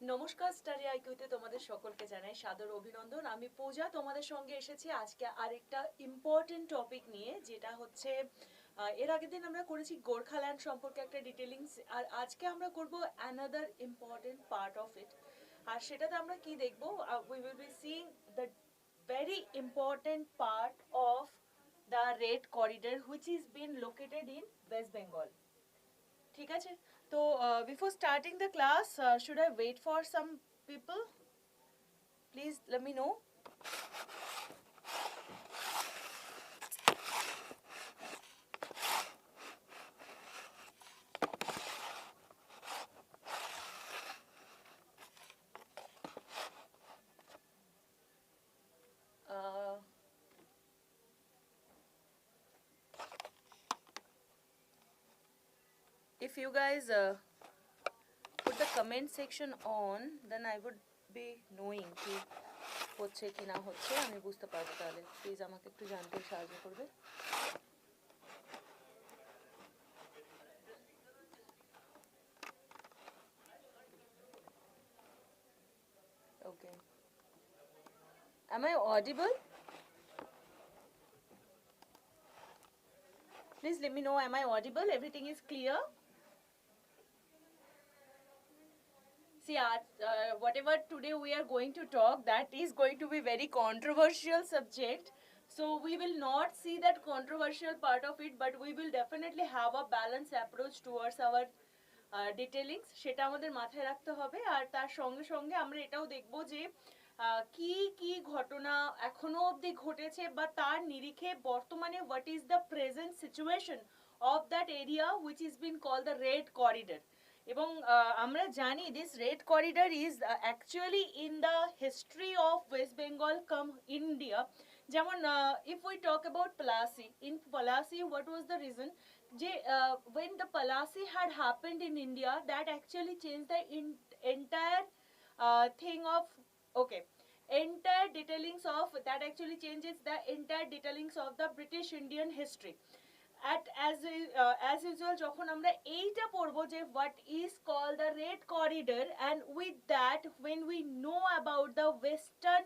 নমস্কার স্টাডি আইকিউতে তোমাদের সকলকে জানাই সাদর অভিনন্দন। আমি পূজা তোমাদের সঙ্গে এসেছি আজকে আরেকটা ইম্পর্টেন্ট টপিক নিয়ে, যেটা হচ্ছে এর আগের দিন আমরা করেছি গোর্খাল্যান্ড সম্পর্কে একটা ডিটেলিংস, আর আজকে আমরা করব another important part of it. আর সেটাতে আমরা কি দেখব, we will be seeing the very important part of the red corridor which is been located in West Bengal. ঠিক আছে, তো before starting the class, should I wait for some people? Please let me know. If you guys put the comment section on, then I would be knowing কি হচ্ছে কি না হচ্ছে, আমি বুঝতে পারবো। তাহলে প্লিজ আমাকে একটু জানতে সাহায্য করবে। Okay, am I audible? Please let me know, am I audible? Everything is clear? See, whatever today we are going to talk, that is going to be very controversial subject. So we will not see that controversial part of it, but we will definitely have a balanced approach towards our detailings. সেটা আমাদের মাথায় রাখতে হবে। আর তার সঙ্গে সঙ্গে আমরা এটাও দেখব যে কি কি ঘটনা এখনো অবধি ঘটেছে বা তার নিরিখে বর্তমানে what is the present situation of that area which is been called the red corridor. এবং আমরা জানি this red corridor is actually in the history of West Bengal come India. যেমন if we talk about Palasi, in Palasi what was the reason যে when the Palasi had happened in India, that actually changed the entire thing of entire detailings of that actually changes the entire detailings of the British Indian history. As usual যখন আমরা এইটা পড়বো যে what is called the red corridor, and with that when we know about the western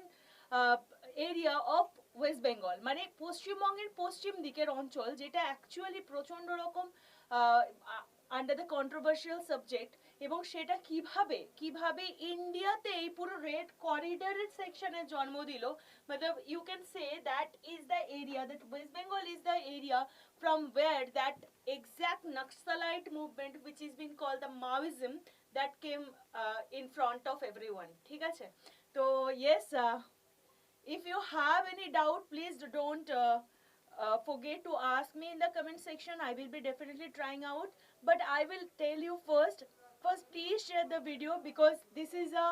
area of West Bengal, মানে পশ্চিমবঙ্গের পশ্চিম দিকের অঞ্চল, যেটা অ্যাকচুয়ালি প্রচন্ড রকম আন্ডার দ্য কন্ট্রোভার্সিয়াল সাবজেক্ট, এবং সেটা কিভাবে কিভাবে ইন্ডিয়াতে এই পুরো রেড করিডোরের সেকশনে জন্ম দিল। मतलब you can say that is the area, that West Bengal is the area from where that exact Naxalite movement which is being called the Maoism that came in front of everyone. ঠিক আছে, তো yes, if you have any doubt, please don't forget to ask me in the comment section. I will be definitely trying out, but I will tell you first, please share the video, because this is a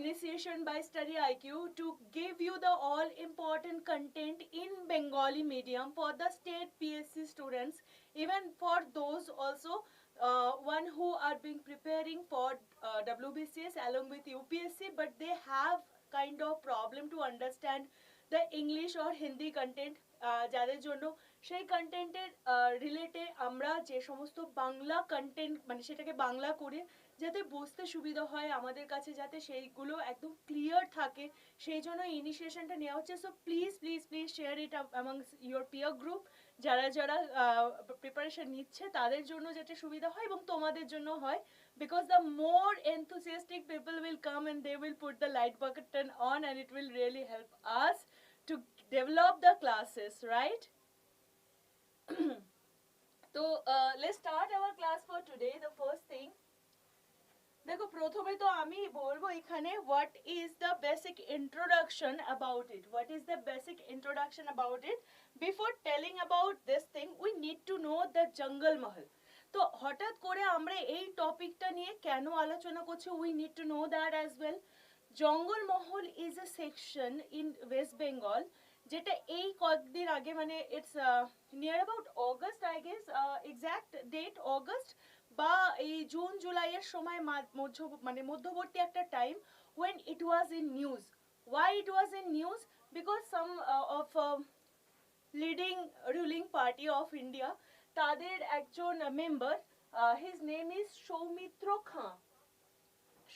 initiation by StudyIQ to give you the all important content in Bengali medium for the state PSC students, even for those also one who are being preparing for WBCS along with UPSC, but they have kind of problem to understand the English or Hindi content, যাদের জন্য সেই কন্টেন্টের রিলেটে আমরা যে সমস্ত Bangla content, মানে সেটাকে বাংলা করে যাতে বুঝতে সুবিধা হয় আমাদের কাছে, যাতে সেইগুলো একদম ক্লিয়ার থাকে, সেই জন্য ইনিশিয়েশনটা নেওয়া হচ্ছে। So please please please share it amongst your peer group, যারা যারা প্রিপারেশন নিচ্ছে তাদের জন্য যাতে সুবিধা হয় এবং তোমাদের জন্য হয়, because the more enthusiastic people will come and they will put the light button on, and it will really help us to develop the classes, right? So let's start our class for today. The first thing, দেখো প্রথমে তো আমি বলবো এখানে what is the basic introduction about it. What is the basic introduction about it? Before telling about this thing, we need to know the Jungle Mahal. তো হঠাৎ করে আমরা এই টপিকটা নিয়ে কেন আলোচনা করছি, we need to know that as well. জঙ্গল মহল is a section in West Bengal, যেটা এই কয়েকদিন আগে, মানে it's near about August, I guess exact date August বা এই জুন জুলাইয়ের সময়, মানে মধ্যবর্তী একটা time, when it was in news. Why it was in news? Because some of leading ruling party of India, তাদের একজন member, his name is Soumitra Khan,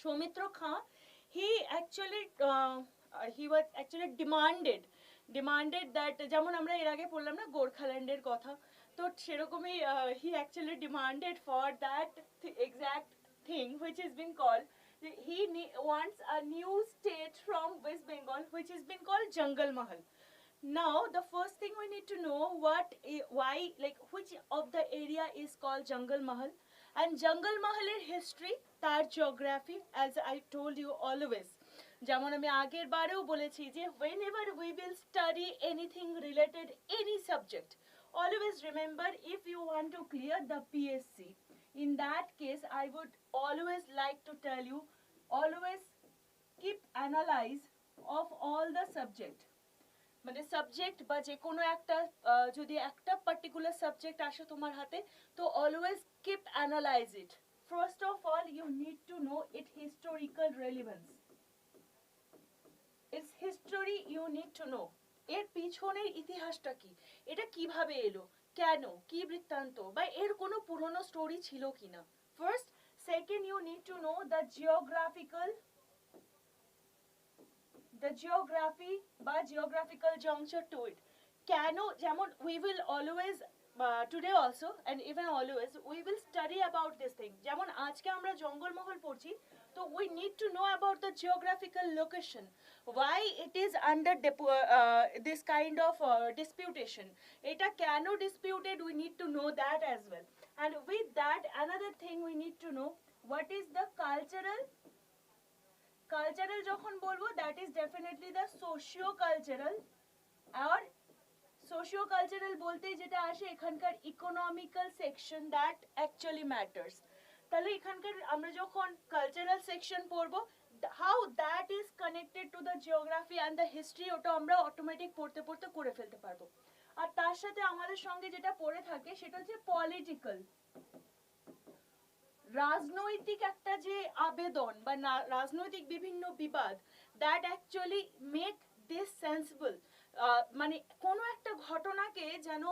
Soumitra Khan, he actually he was actually demanded that যেমন আমরা এর আগে পড়লাম না গোর্খাল্যান্ডের কথা, তো সেরকমই he actually demanded for that exact thing which has been called, he wants a new state from West Bengal which has been called Jungle Mahal. Now the first thing we need to know why, like which of the area is called Jungle Mahal, and Jungle Mahal history, তার geography, as I told you always, যেমন আমি আগের বারেও বলেছি যে whenever we will study anything related any subject, always remember, if you want to clear the PSC, in that case I would always like to tell you, always keep analyze of all the subject, মানে subject বা যে কোনো একটা যদি একটা particular subject আসে তোমার হাতে, তো always keep analyse it. First of all you need to know its historical relevance, its history you need to know, এর পিছনের ইতিহাসটা কি, এটা কিভাবে এলো, কেন, কি বৃত্তান্ত, বা এর কোনো পুরনো স্টোরি ছিল কিনা। First, second, you need to know the geography বা geographical juncture to it, কেন, যেমন we will always today also and even always we will study about this thing, যেমন আজকে আমরা জঙ্গলমহল পড়ছি, তো we need to know about the geographical location, why it is under this kind of disputation, এটা কেন disputed, we need to know that as well. And with that, another thing we need to know, what is the cultural যখন বলবো, that is definitely the socio-cultural, R socio-cultural বলতে যেটা আসে এখানকার economical section, that actually matters. তাহলে এখানকার আমরা যখন cultural section পড়বো, how that is connected to the geography and the history, ওটা আমরা অটোমেটিক পড়তে পড়তে করে ফেলতে পারবো। আর তার সাথে আমাদের সঙ্গে যেটা পড়ে থাকে সেটা হচ্ছে পলিটিক্যাল, রাজনৈতিক একটা যে আবেদন বা রাজনৈতিক বিভিন্ন বিবাদ, that actually make this sensible, মানে কোনো একটা ঘটনাকে যেন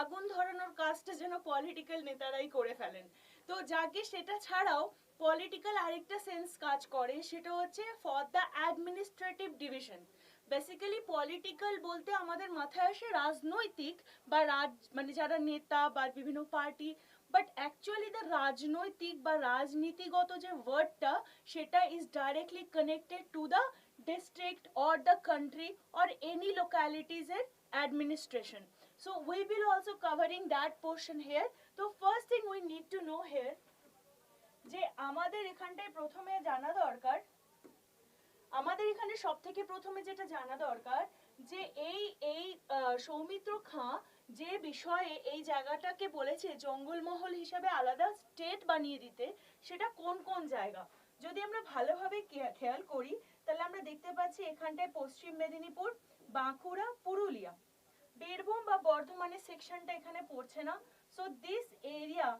আগুন ধরানোর কাজটা যেন পলিটিক্যাল নেতারাই করে ফেলেন। তো যাকে সেটা ছাড়াও পলিটিক্যাল আরেকটা সেন্স কাজ করে, সেটা হচ্ছে for the administrative division. Basically political বলতে আমাদের মাথায় আসে রাজনৈতিক বা মানে যারা নেতা বা বিভিন্ন পার্টি, বাট অ্যাকচুয়ালি দ্য রাজনৈতিক বা রাজনীতিগত যে ওয়ার্ডটা, সেটা is directly connected to the district or the country or any localities in administration. So we will also covering that portion here. So first thing we need to know here, যে আমাদের এখানটায় প্রথমে জানা দরকার, আমাদের এখানে সবথেকে প্রথমে যেটা জানা দরকার, যে এই সৌমিত্র খাঁ যে বিষয়ে এই জায়গাটাকে বলেছে জঙ্গলমহল হিসাবে আলাদা স্টেট বানিয়ে দিতে, সেটা কোন কোন জায়গা যদি আমরা ভালোভাবে খেয়াল করি, তাহলে আমরা দেখতে পাচ্ছি এখানটায় পশ্চিম মেদিনীপুর, বাঁকুড়া, পুরুলিয়া, বীরভূম বা বর্ধমানের সেকশনটা এখানে পড়ছে না। So this area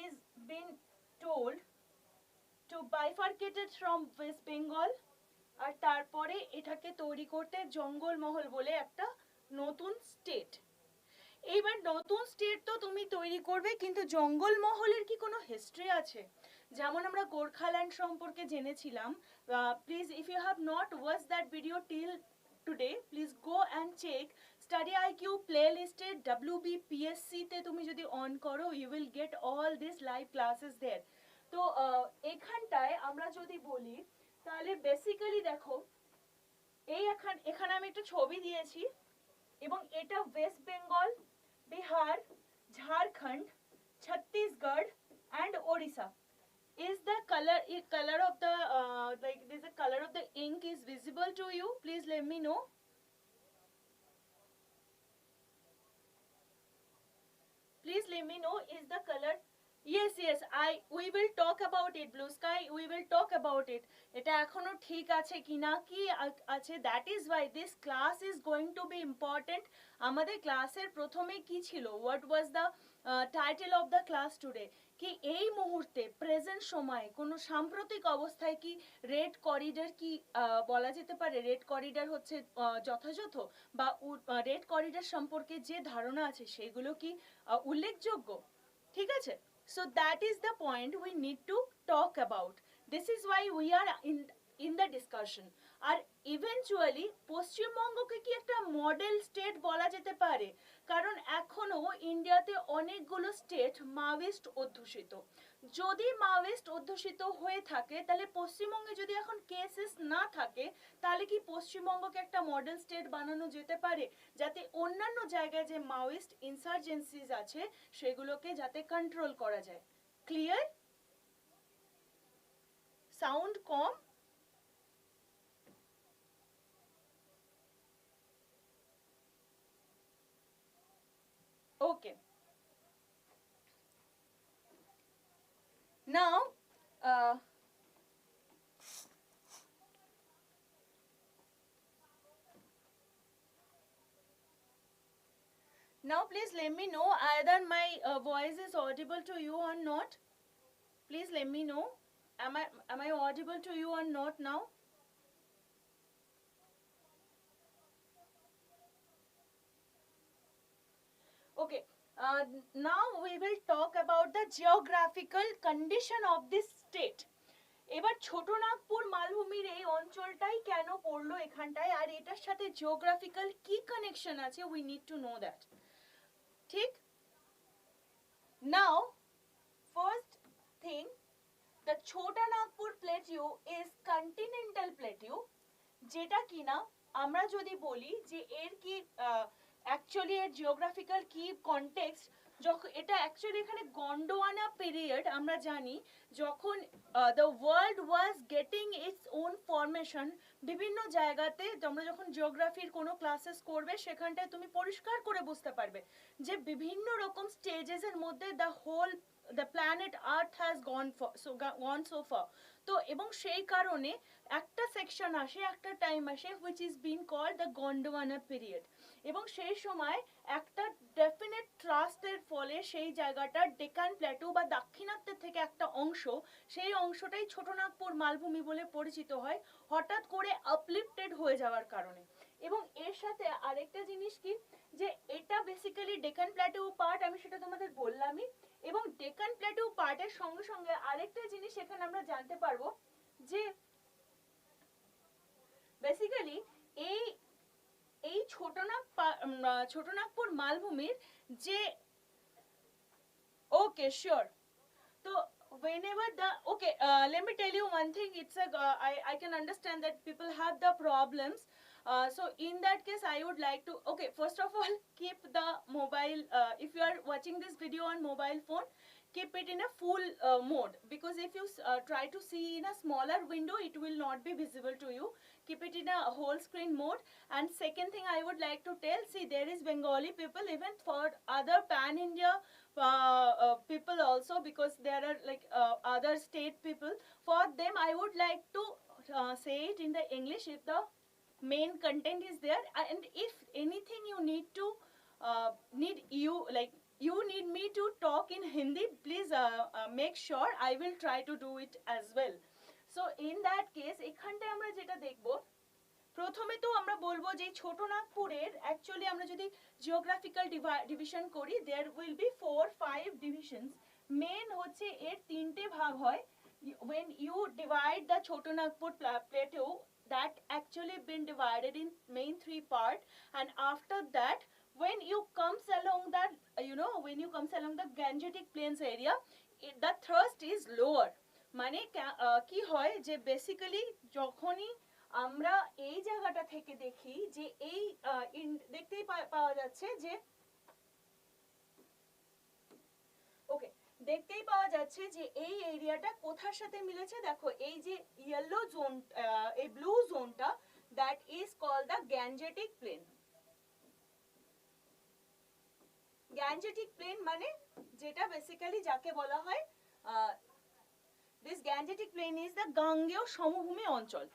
is been told to bifurcated from West Bengal, আর তারপরে এটাকে তৈরি করতে জঙ্গলমহল বলে একটা নতুন স্টেট। এইবার নতুন স্টেট তো তুমি তৈরি করবে, কিন্তু জঙ্গলমহলের কি কোনো হিস্ট্রি আছে? যেমন আমরা গোর্খাল্যান্ড সম্পর্কে জেনেছিলাম, please if you have not watch that video till today, please go and check StudyIQ প্লেলিস্টে WBPSC তে তুমি যদি অন করো, you will get all this live classes there. তো এখানটায় আমরা যদি বলি, তাহলে বেসিক্যালি দেখো, এখানে আমি একটা ছবি দিয়েছি, এবং এটা West Bengal, Bihar, Jharkhand, Chhattisgarh and Odisha. Is the color of the like this the color of the ink is visible to you? Please let me know. Please let me know, is the color? Yes, we will talk about it. Blue sky, we will talk about it. এটা এখনো ঠিক আছে কিনা, কি আছে, that is why this class is going to be important. আমাদের ক্লাসের প্রথমে কি ছিল, what was the title of the class today, কি এই মুহূর্তে প্রেজেন্ট সময়ে কোনো সাম্প্রতিক অবস্থায় কি রেড করিডর কি বলা যেতে পারে, রেড করিডর হচ্ছে যথাযথ, বা রেড করিডর সম্পর্কে যে ধারণা আছে সেগুলো কি উল্লেখযোগ্য, ঠিক আছে? So that is the point we need to talk about. This is why we are in the discussion. আর ইভেনচুয়ালি পশ্চিমবঙ্গকে কি একটা মডেল স্টেট বলা যেতে পারে? কারণ এখনো ইন্ডিয়াতে অনেকগুলো স্টেট মাওয়িস্ট অধ্যুষিত। যদি মাওয়িস্ট অধ্যুষিত হয়ে থাকে, তাহলে পশ্চিমবঙ্গে যদি এখন কেসেস না থাকে, তাহলে কি পশ্চিমবঙ্গকে একটা মডেল স্টেট বানানো যেতে পারে, যাতে অন্যান্য জায়গায় যে মাওয়িস্ট ইনসার্জেন্সিস আছে সেগুলোকে যাতে কন্ট্রোল করা যায়? Clear? Sound com? Okay. Now, uh, now please let me know either my voice is audible to you or not. Please let me know. Am I audible to you or not now? Okay. Now we will talk about the geographical condition of this state. এবার ছোটনাগপুর মালভূমির এই অঞ্চলটাই কেন পড়লো এখানটায়, আর এটার সাথে geographical কি connection আছে, we need to know that. ঠিক? Now first thing, the Chotanagpur plateau is continental plateau, যেটা কিনা আমরা যদি বলি যে এর কি অ্যাকচুয়ালি এর জিওগ্রাফিক্যাল কি কনটেক্সট, যখন এটা অ্যাকচুয়ালি এখানে গন্ডোয়ানা পিরিয়ড আমরা জানি, যখন the world was getting its own formation. বিভিন্ন জায়গাতে তোমরা যখন জিওগ্রাফির কোনো ক্লাসেস করবে সেখানটায় তুমি পরিষ্কার করে বুঝতে পারবে যে বিভিন্ন রকম স্টেজেসের মধ্যে the planet earth has gone so far. তো এবং সেই কারণে একটা সেকশন আসে, একটা টাইম আসে which is been called the Gondwana period, এবং সেই সময় একটা ডেফিনেট ট্রাস্টের ফলে সেই জায়গাটা ডেকান প্ল্যাটু বা দাক্ষিণাত্যের থেকে একটা অংশ, সেই অংশটাই ছোটনাগপুর মালভূমি বলে পরিচিত হয়, হঠাৎ করে আপলিফটেড হয়ে যাওয়ার কারণে। এবং এর সাথে আরেকটা জিনিস কি, যে এটা বেসিক্যালি ডেকান প্ল্যাটু পার্ট, আমি সেটা তোমাদের বললামই। এবং ডেকান প্ল্যাটু পার্টের সঙ্গে সঙ্গে আরেকটা জিনিস এখানে আমরা জানতে পারবো যে বেসিক্যালি এই এই ছোটনাগপুর মালভূমির যে, ওকে শিওর, তো whenever the okay let me tell you one thing, it's a I can understand that people have the problems, so in that case I would like to, okay, first of all keep the mobile, if you are watching this video on mobile phone, keep it in a full mode, because if you try to see in a smaller window it will not be visible to you. Keep it in a whole screen mode. And second thing I would like to tell, see, there is Bengali people even for other pan India people also, because there are like other state people. For them I would like to say it in the English if the main content is there, and if anything you need to you need me to talk in Hindi, please make sure I will try to do it as well. So in that case এখানটায় আমরা যেটা দেখব, প্রথমে তো আমরা বলবো যে ছোটনাগপুরের actually আমরা যদি জিওগ্রাফিক্যাল ডিভিশন করি, there will be 4-5 divisions. Main হচ্ছে এর তিনটে ভাগ হয়। when you divide the Chotanagpur plateau, that actually been divided in main 3 part, and after that when you comes along that when you comes along the Gangetic plains area, the thrust is lower. মানে কি হয় যে basically যখনই আমরা এই জায়গাটা থেকে দেখি যে এই দেখতেই পাওয়া যাচ্ছে যে, ওকে, দেখতেই পাওয়া যাচ্ছে যে এই এরিয়াটা কোথার সাথে মিলেছে। দেখো এই যে ইয়েলো জোন, এই ব্লু জোনটা, that is called the Gangetic plain. Gangetic plain মানে যেটা বেসিক্যালি যাকে বলা হয়, this Gangetic plain is the গাঙ্গেয় সমভূমি অঞ্চল।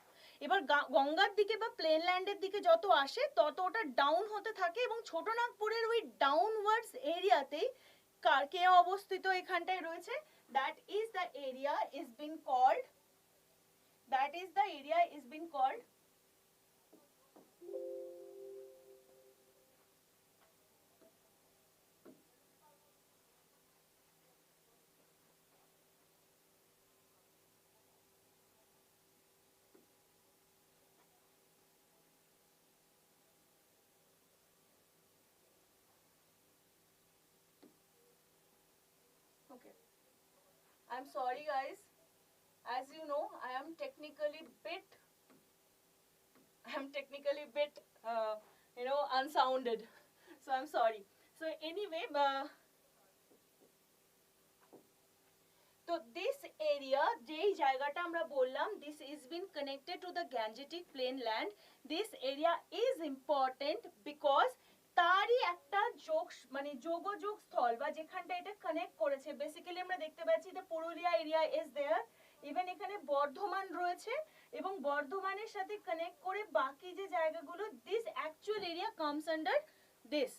এবার গঙ্গার দিকে বা প্লেনল্যান্ডের দিকে যত আসে তত ওটা ডাউন হতে থাকে, এবং ছোটনাগপুরের ওই ডাউনওয়ার্ডস এরিয়াতেই কে অবস্থিত এখানটায় রয়েছে, that is the area is been called I'm sorry guys, as you know I am technically bit unsounded, so I'm sorry. So anyway, তো this area যেই জায়গাটা আমরা বললাম, this is been connected to the Gangetic plain land. This area is important because তারই একটা যোগাযোগ স্থল বা যেখানটা এটা কানেক্ট করেছে, বেসিক্যালি আমরা দেখতে পাচ্ছি যে Purulia area is there, even এখানে বর্ধমান রয়েছে এবং বর্ধমানের সাথে কানেক্ট করে বাকি যে জায়গাগুলো, this actual area comes under this.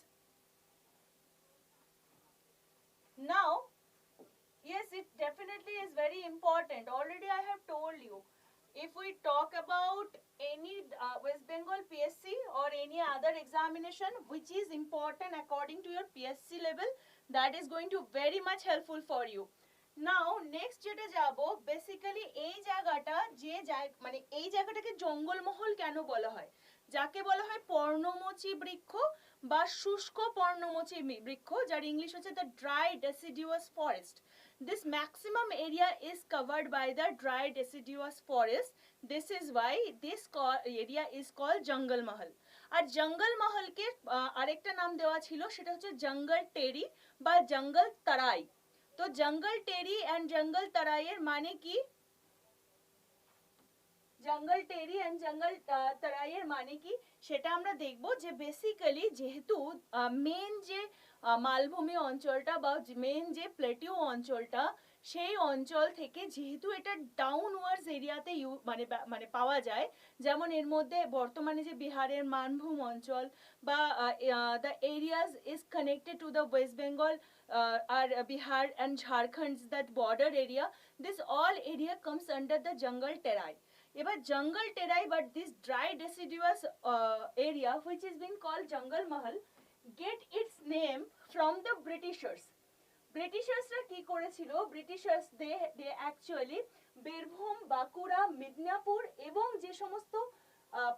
Now yes, it definitely is very important. Already I have told you, if we talk about any West Bengal PSC or any other examination which is important according to your PSC level, that is going to very much helpful for you. Now next যেটা যাব, basically এই জায়গাটা এই জায়গাটাকে জঙ্গলমহল কেন বলা হয়, যাকে বলা হয় পর্ণমোচী বৃক্ষ বা শুষ্ক পর্ণমোচী বৃক্ষ, যার ইংলিশ হচ্ছে the dry deciduous forest. This maximum area is covered by the dry deciduous forest. This is why this area is called Jungle Mahal. আর জঙ্গল মহলকে আরেকটা নাম দেওয়া ছিল, সেটা হচ্ছে জঙ্গল টেরি বা জঙ্গল তারাই। তো জঙ্গল টেরি এন্ড জঙ্গল তারাইয়ের মানে কি, জঙ্গল টেরি এন্ড জঙ্গল তারাইয়ের মানে কি সেটা আমরা দেখব। যে বেসিক্যালি যেহেতু মেন যে মালভূমি অঞ্চলটা বা মেন যে প্লেটিউ অঞ্চলটা, সেই অঞ্চল থেকে যেহেতু এটা ডাউনওয়ার্ডস এরিয়াতে মানে পাওয়া যায়, যেমন এর মধ্যে বর্তমানে যে বিহারের মানভূম অঞ্চল বা the areas is connected to the West Bengal আর Bihar and Jharkhand, that border area, this all area comes under the jungle Terai. এবার jungle Terai but this dry deciduous area which is been called Jangal Mahal get its name from the Britishers. ব্রিটিশার্সরা কি করেছিল, Britishers they actually Birbhum, Bankura, Midnapore এবং যে সমস্ত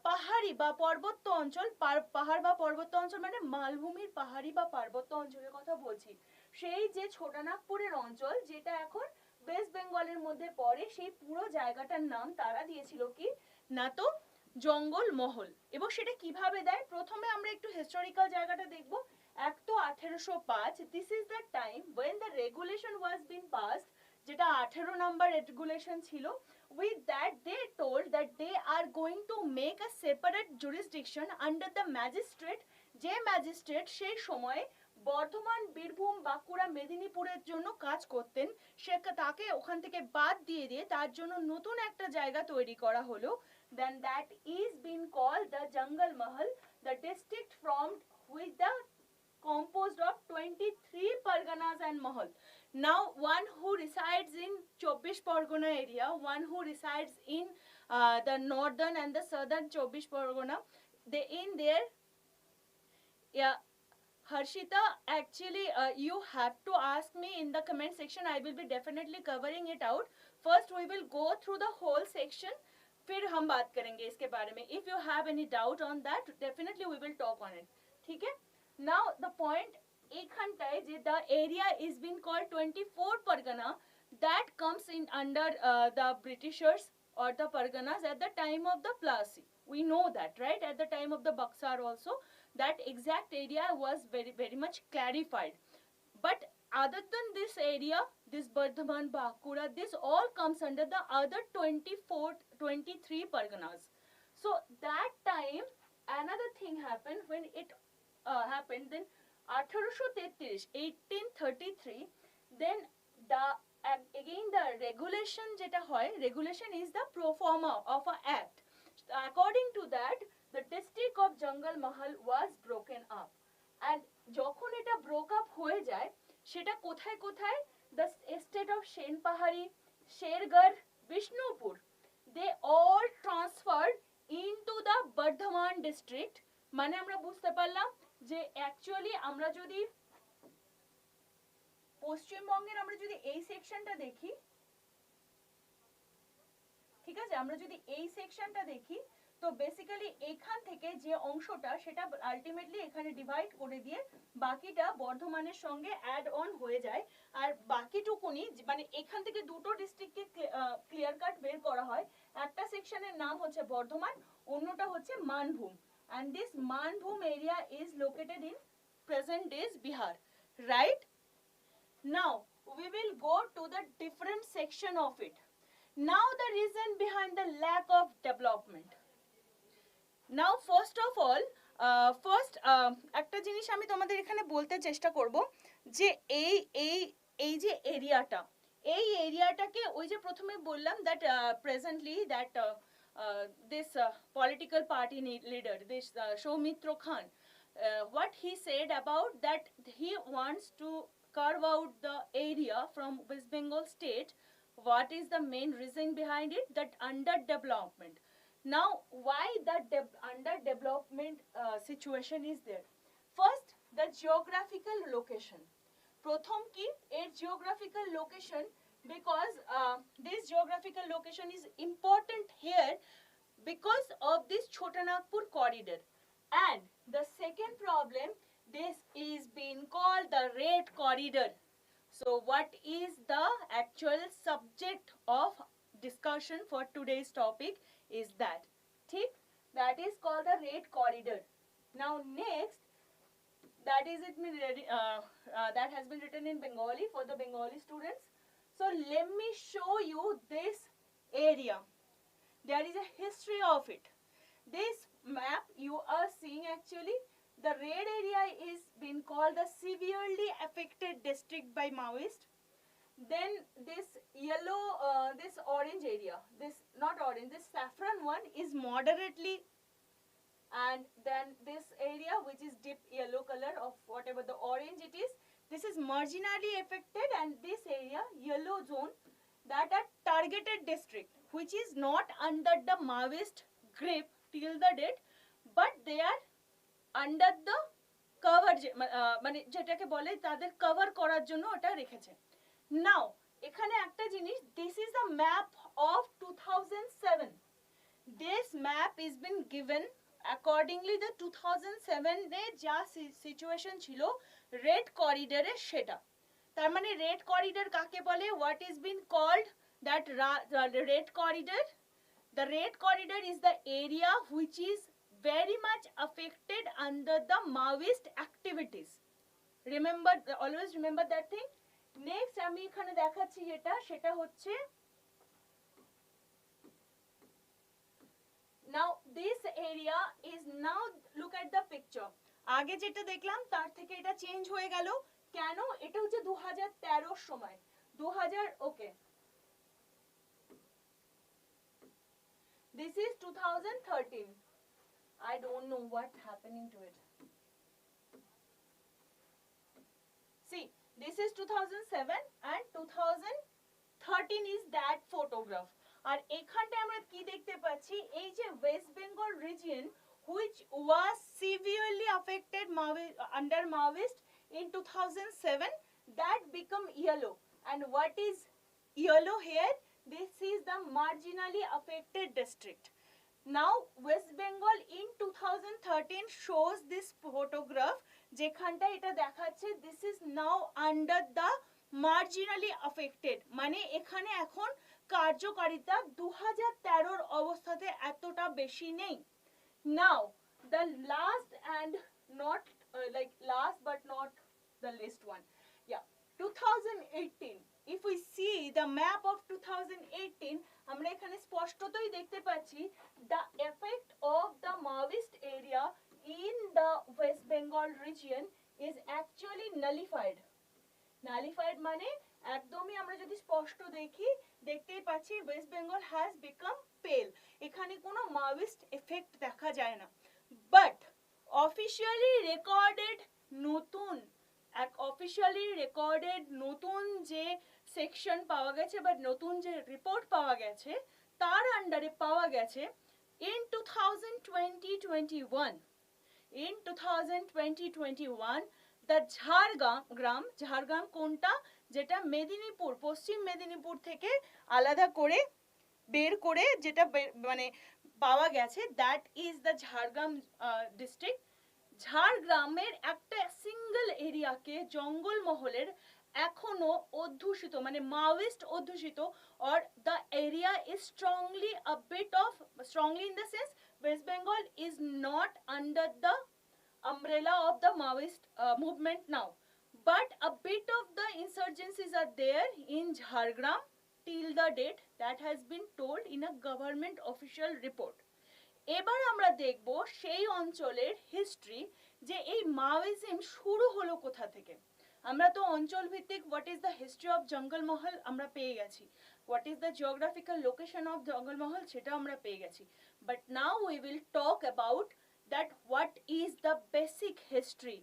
পাহাড়ি বা পার্বত্য অঞ্চল, পাহাড় বা পার্বত্য অঞ্চল মানে মালভূমির পাহাড়ি বা পার্বত্য অঞ্চলের কথা বলছি, সেই যে ছোটনাগপুরের অঞ্চল যেটা এখন ওয়েস্ট বেঙ্গলের মধ্যে পড়ে, সেই পুরো জায়গাটার নাম তারা দিয়েছিল কি না, তো জঙ্গল মহল। এবং সেটা কিভাবে দেয়, প্রথমে আমরা একটু হিস্টোরিক্যাল জায়গাটা দেখব। এক তো 1805, this is the time when the regulation was being passed, যেটা 18 নাম্বার রেগুলেশন ছিল। with that they told that they are going to make a separate jurisdiction under the magistrate, যে ম্যাজিস্ট্রেট সেই সময় বর্ধমান, বীরভূম, বাঁকুড়া, মেদিনীপুরের জন্য কাজ করতেন, সে তাকে ওখান থেকে বাদ দিয়ে তার জন্য নতুন একটা জায়গা তৈরি করা হলো। then that is been called the Jungle Mahal, the district formed with the composed of 23 parganas and mahal. Now one who resides in 24 Pargana area, one who resides in the northern and the southern 24 Pargana, they in there, yeah, Harshita, actually you have to ask me in the comment section, I will be definitely covering it out. First we will go through the whole section, फिर हम बात करेंगे इसके बारे में। If you have any doubt on that, definitely we will talk on it, ठीक है। Now the point এখানটায় যে the area is being called 24 Pargana, that comes in under the Britishers or the Parganas at the time of the Plassey. We know that, right? At the time of the Buxar also, that exact area was very much clarified. But other than this area, this Bardhaman, Bankura, this all comes under the other 23 Parganas. So that time another thing happened when it happened, then 1833, then the again the regulation jeta hoy, regulation is the pro forma of a act. According to that, the district of Jungle Mahal was broken up, and যখন এটা broke up হয়ে যায়, সেটা কোথায় কোথায়, the state of Shenpahari, Shergarh, Bishnupur, they all transferred into the Bardhaman district. মানে আমরা বুঝতে পারলাম যে অ্যাকচুয়ালি আমরা যদি পশ্চিমবঙ্গের আমরা যদি এই সেকশনটা দেখি, ঠিক আছে, আমরা যদি এই সেকশনটা দেখি, তো বেসিক্যালি এখান থেকে যে অংশটা সেটা আলটিমেটলি এখানে ডিভাইড করে দিয়ে বাকিটা বর্ধমানের সঙ্গে অ্যাড অন হয়ে যায়। আর বাকিটুকুনি মানে এখান থেকে দুটো ডিস্ট্রিক্টকে ক্লিয়ার কাট বের করা হয়। একটা সেকশনের নাম হচ্ছে বর্ধমান, অন্যটা হচ্ছে Manbhum. and this Manbhum area is located in present days Bihar, right? Now we will go to the different section of it. Now the reason behind the lack of development. Now first of all একটা জিনিস আমি তোমাদের এখানে বলতে চেষ্টা করব যে এই এই এই যে এরিয়াটা, এই এরিয়াটাকে ওই যে প্রথমে বললাম that presently that this political party leader, this Soumitra Khan, what he said about that he wants to carve out the area from West Bengal state. What is the main reason behind it? That underdevelopment. Now why the underdevelopment situation is there? First, the geographical location. প্রথম কি এর geographical location, because this geographical location is important here because of this Chotanagpur corridor. And the second problem, this is being called the Red Corridor. So what is the actual subject of discussion for today's topic is that, ठीक? That is called the Red Corridor. Now next, that is it that has been written in Bengali for the Bengali students. So let me show you this area. There is a history of it. This map you are seeing, actually the red area is being called the severely affected district by Maoist. Then this yellow, this orange area, this not orange, this saffron one is moderately, and then this area which is deep yellow color of whatever the orange it is, this is marginally affected, and this area yellow zone, that are targeted district which is not under the Maoist grip till the date, but they are under the cover, মানে যেটাকে বলে তাদের cover করার জন্য ওটা রেখেছে। নাও এখানে একটা জিনিস, this is the map of 2007. This map is been given accordingly the 2007 এ যা সিচুয়েশন ছিল রেড করিডোরে সেটা। তার মানে রেড করিডোর কাকে বলে? what is been called that red corridor? The red corridor is the area which is very much affected under the Maoist activities. Remember, always remember that thing. Next আমি এখানে দেখাচ্ছি যেটা, সেটা হচ্ছে now this area is, now look at the picture. আগে যেটা দেখলাম তার থেকে এটা চেঞ্জ হয়ে গেল কেন? এটা হচ্ছে 2013 সময়, 2000, okay, this is 2013. I don't know what happening to it. See, this is 2007 and 2013 is that photograph. আর এখানটায় আমরা কি দেখতে পাচ্ছি? এই যে West Bengal region which was severely affected under Maoist in 2007, that become yellow. And what is yellow here? This is the marginally affected district. Now West Bengal in 2013 shows this photograph যেখানটা এটা দেখাচ্ছে this is now under the marginally affected, মানে এখানে এখন কার্যকারিতা 2013 অবস্থাতে এতটা বেশি নেই। Now the last and not last but not the least one, yeah, 2018. If we see the map of 2018, আমরা এখানে স্পষ্টতই দেখতে পাচ্ছি the effect of the Maoist area in the West Bengal region is actually nullified. Nullified মানে একদমই আমরা যদি স্পষ্ট দেখি দেখতেই পাচ্ছি ওয়েস্ট বেঙ্গল হ্যাজ বিকাম পেল, এখানে কোনো মাওয়িস্ট এফেক্ট দেখা যায় না। বাট অফিশিয়ালি রেকর্ডেড নতুন যে সেকশন পাওয়া গেছে বা নতুন যে রিপোর্ট পাওয়া গেছে তার আন্ডারে পাওয়া গেছে in 2021 the ঝাড়গ্রাম কোনটা, যেটা মেদিনীপুর, পশ্চিম মেদিনীপুর থেকে আলাদা করে বের করে, যেটা মানে পাওয়া গেছে, that is the Jhargram district. ঝাড়গ্রামের একটা সিঙ্গেল এরিয়াকে জঙ্গলমহলের এখনো অধ্যুষিত, মানে মাওয়িস্ট অধ্যুষিত, or the area is strongly a bit of, strongly in the sense West Bengal is not under the umbrella of the Maoist movement now, but a bit of the insurgencies are there in Jhargram till the date, that has been told in a government official report. এবার আমরা দেখব সেই অঞ্চলের history, যে এই মাওইজম শুরু হলো কোথা থেকে। আমরা তো অঞ্চল ভিত্তিক what is the history of Jangalmahal আমরা পেয়ে গেছি, what is the geographical location of Jangalmahal সেটা আমরা পেয়ে গেছি, but now we will talk about that what is the basic history,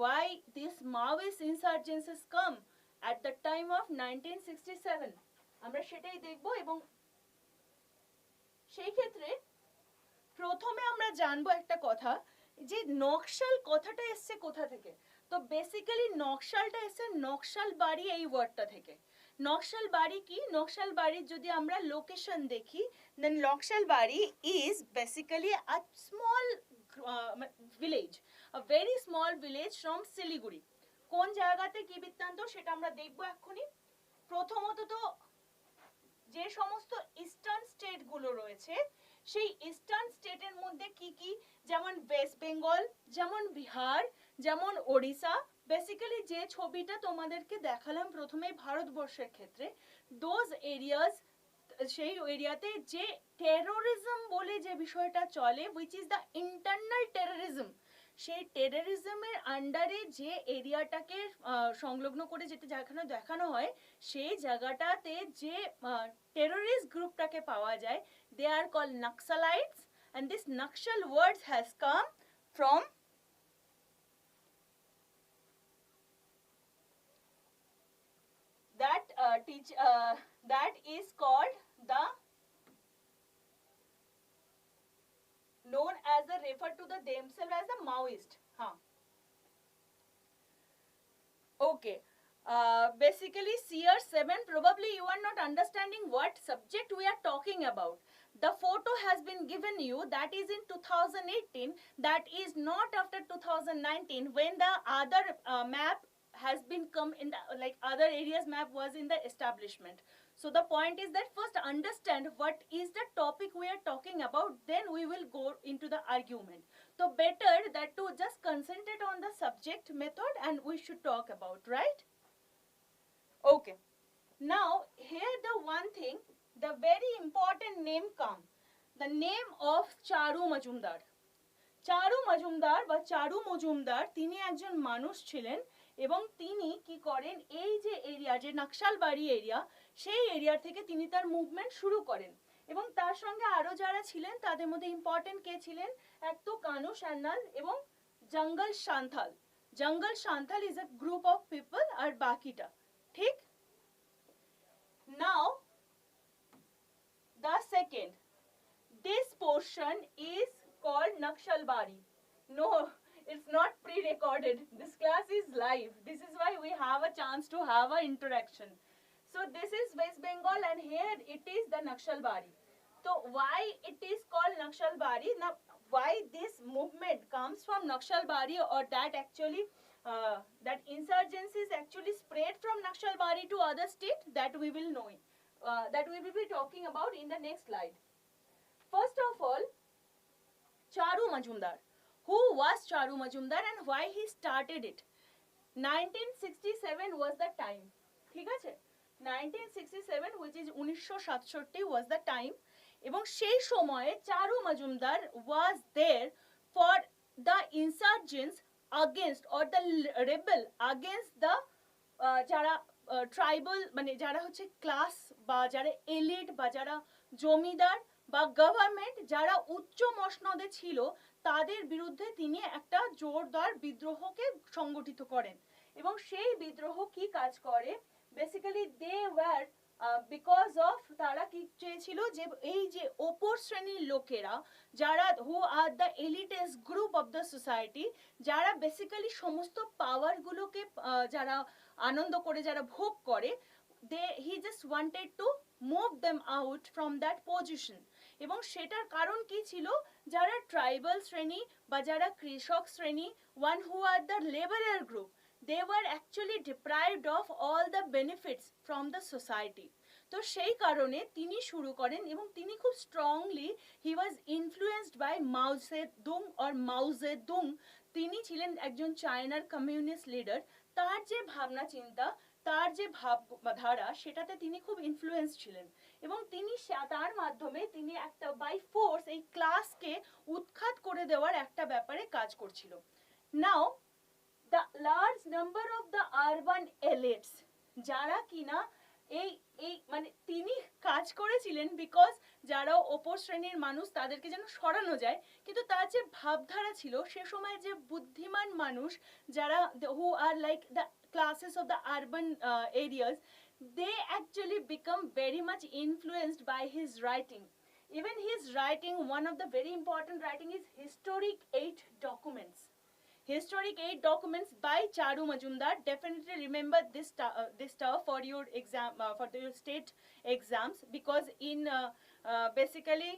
why this Maoist insurgencies come at the time of 1967, আমরা সেটাই দেখব। এবং সেই ক্ষেত্রে প্রথমে আমরা জানবো একটা কথা, যে নকশাল কথাটা এসছে কোথা থেকে। তো বেসিক্যালি নকশালটা এসছে নকশাল বাড়ি এই ওয়ার্ডটা থেকে। নকশাল বাড়ি কি? নকশাল বাড়ির যদি আমরা লোকেশন দেখি, দেন নকশাল বাড়ি is basically a small village, a very small village from Siliguri. কোন জায়গাতে কি বৃত্তান্ত সেটা আমরা দেখবো এক্ষুনি। প্রথমত তো যে সমস্ত ইস্টার্ন স্টেট গুলো রয়েছে, সেই ইস্টার্ন স্টেটের মধ্যে কি কি, যেমন ওয়েস্ট বেঙ্গল, যেমন বিহার, যেমন ওড়িশা, বেসিক্যালি যে ছবিটা তোমাদেরকে দেখালাম প্রথমে ভারতবর্ষের ক্ষেত্রে, দোজ এরিয়াস, সেই এরিয়াতে যে টেরোরিজম বলে যে বিষয়টা চলে, which is the internal terrorism, সেই টেরোরিজমের আন্ডারে যে এরিয়াটাকে সংলগ্ন করে যেতে যেখানে দেখানো হয়, সেই জায়গাটাতে যে টেরোরিস্ট গ্রুপটাকে পাওয়া যায়, they are called Naxalites, and this Naxal word has come from that is called the known as the refer to the themselves as the Maoist. Okay. Basically CR7, probably you are not understanding what subject we are talking about. The photo has been given you, that is in 2018, that is not after 2019 when the other map has been come in the, like other areas map was in the establishment. So the point is that first understand what is the topic we are talking about, then we will go into the argument. So better that to just concentrate on the subject method and we should talk about, right? Okay. Now here the one thing, the very important name come, the name of Charu Majumdar. চারু মজুমদার বা চারু মজুমদার তিনি একজন মানুষ ছিলেন, এবং তিনি কি করেন, এই যে এরিয়া, যে নকশালবাড়ি এরিয়া, সেই এরিয়া থেকে তিনি তার মুভমেন্ট শুরু করেন। এবং তার সঙ্গে আরো যারা ছিলেন তাদের মধ্যে ইম্পর্টেন্ট কে ছিলেন, এক তো কানু সান্যাল এবং Jangal Santhal. Jangal Santhal is a group of people, আর বাকিটা ঠিক। Now the second, this portion is called Naxalbari. No, it's not pre-recorded. This class is live. This is why we have a chance to have an interaction. So this is West Bengal and here it is the Naxalbari. So why it is called Naxalbari? Now why this movement comes from Naxalbari, or that actually that insurgency is actually spread from Naxalbari to other state, that we will know, that we will be talking about in the next slide. First of all, Charu Majumdar. Who was Charu Majumdar and why he started it? 1967 was the time. ঠিক আছে, 1967 which is 1967 was the time, এবং সেই সময়ে চারু Majumdar was there for the insurgents against, or the rebel against the যারা tribal, মানে যারা হচ্ছে class বা যারা এলিট বা যারা জমিদার বা গভর্নমেন্ট যারা উচ্চ মসনদে ছিল, তাদের বিরুদ্ধে তিনি একটা জোরদার বিদ্রোহকে সংগঠিত করেন। এবং সেই বিদ্রোহ কি কাজ করে, basically they were because of, তারা কি চেয়েছিল যে এই যে ওপর শ্রেণীর লোকেরা যারা who are the elites group of the society, যারা বেসিক্যালি সমস্ত পাওয়ারগুলোকে যারা আনন্দ করে, যারা ভোগ করে, he just wanted to move them out from that position. এবং সেটার কারণ কি ছিল, যারা ট্রাইবাল শ্রেণী বা যারা কৃষক শ্রেণী, one who are the laborer group, they were actually deprived of all the benefits from the society. তো সেই কারণে তিনি শুরু করেন এবং তিনি খুব strongly, he was influenced by Mao Zedong or মাও জেদুং। তিনি ছিলেন একজন চায়নার কমিউনিস্ট লিডার। তার যে ভাবনা চিন্তা, তার যে ভাবধারা, সেটাতে তিনি খুব ইনফ্লুয়েন্স ছিলেন এবং তিনি তার মাধ্যমে তিনি একটা বাই ফোর্স এই ক্লাসকে উৎখাত করে দেওয়ার একটা ব্যাপারে কাজ করছিল। Now the large number of the urban elites, যারা কিনা এই এই মানে তিনি কাজ করেছিলেন বিকজ যারা ওপর শ্রেণীর মানুষ তাদেরকে যেন সরানো যায়, কিন্তু তার যে ভাবধারা ছিল সে সময় যে বুদ্ধিমান মানুষ যারা who are like the classes of the urban areas, they actually become very much influenced by his writing. Even his writing, one of the very important writing is Historic 8 Documents. Historic 8 Documents by Charu Majumdar. Definitely remember this stuff for your exam, for your state exams, because in basically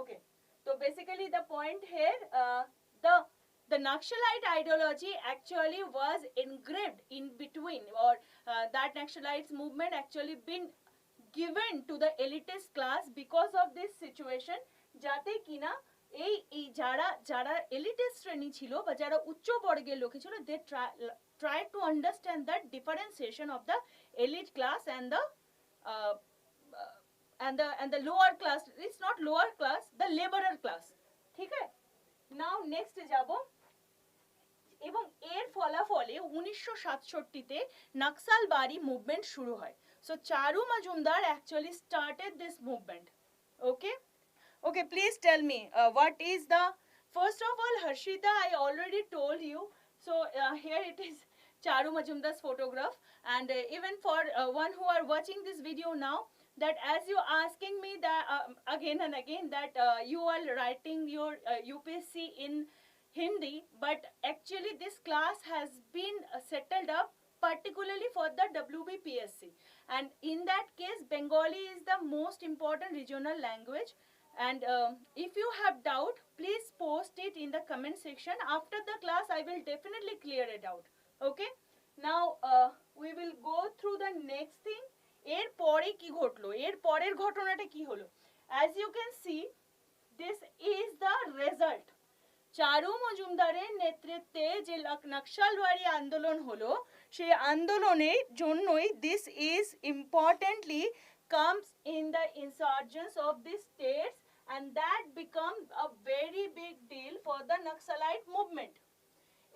okay. So basically the point here, the Naxalite ideology actually was engraved in between, or that Naxalite movement actually been given to the elitist class because of this situation, যাতে কিনা এই যারা যারা elitist শ্রেণী ছিল বা যারা উচ্চ বর্গের লোক ছিল, they try to understand the differentiation of the elite class and the lower class. It's not lower class, the laborer class. ঠিক আছে, নাও নেক্সট যাব। এবং এর ফলাফলে 1967 নকশালবাড়ি মুভমেন্ট শুরু হয়। So Charu Majumdar actually started this movement. Okay, please tell me what is the, first of all, Harshita, I already told you, so here it is Charu Majumdar's photograph, and even for one who are watching this video now, that as you asking me that again and again that you are writing your UPSC in Hindi, but actually this class has been settled up particularly for the WBPSC, and in that case Bengali is the most important regional language, and if you have doubt, please post it in the comment section. After the class I will definitely clear it out. Okay, now we will go through the next thing. এর পরে কি ঘটলো, এর পরের ঘটনাটা কি হলো? As you can see, this is the result. চারু মজুমদারের নেতৃত্বে যে নকশালবাড়ি আন্দোলন হলো, সেই আন্দোলনের জন্যই this is importantly comes in the insurgence of these states, and that becomes a very big deal for the Naxalite movement.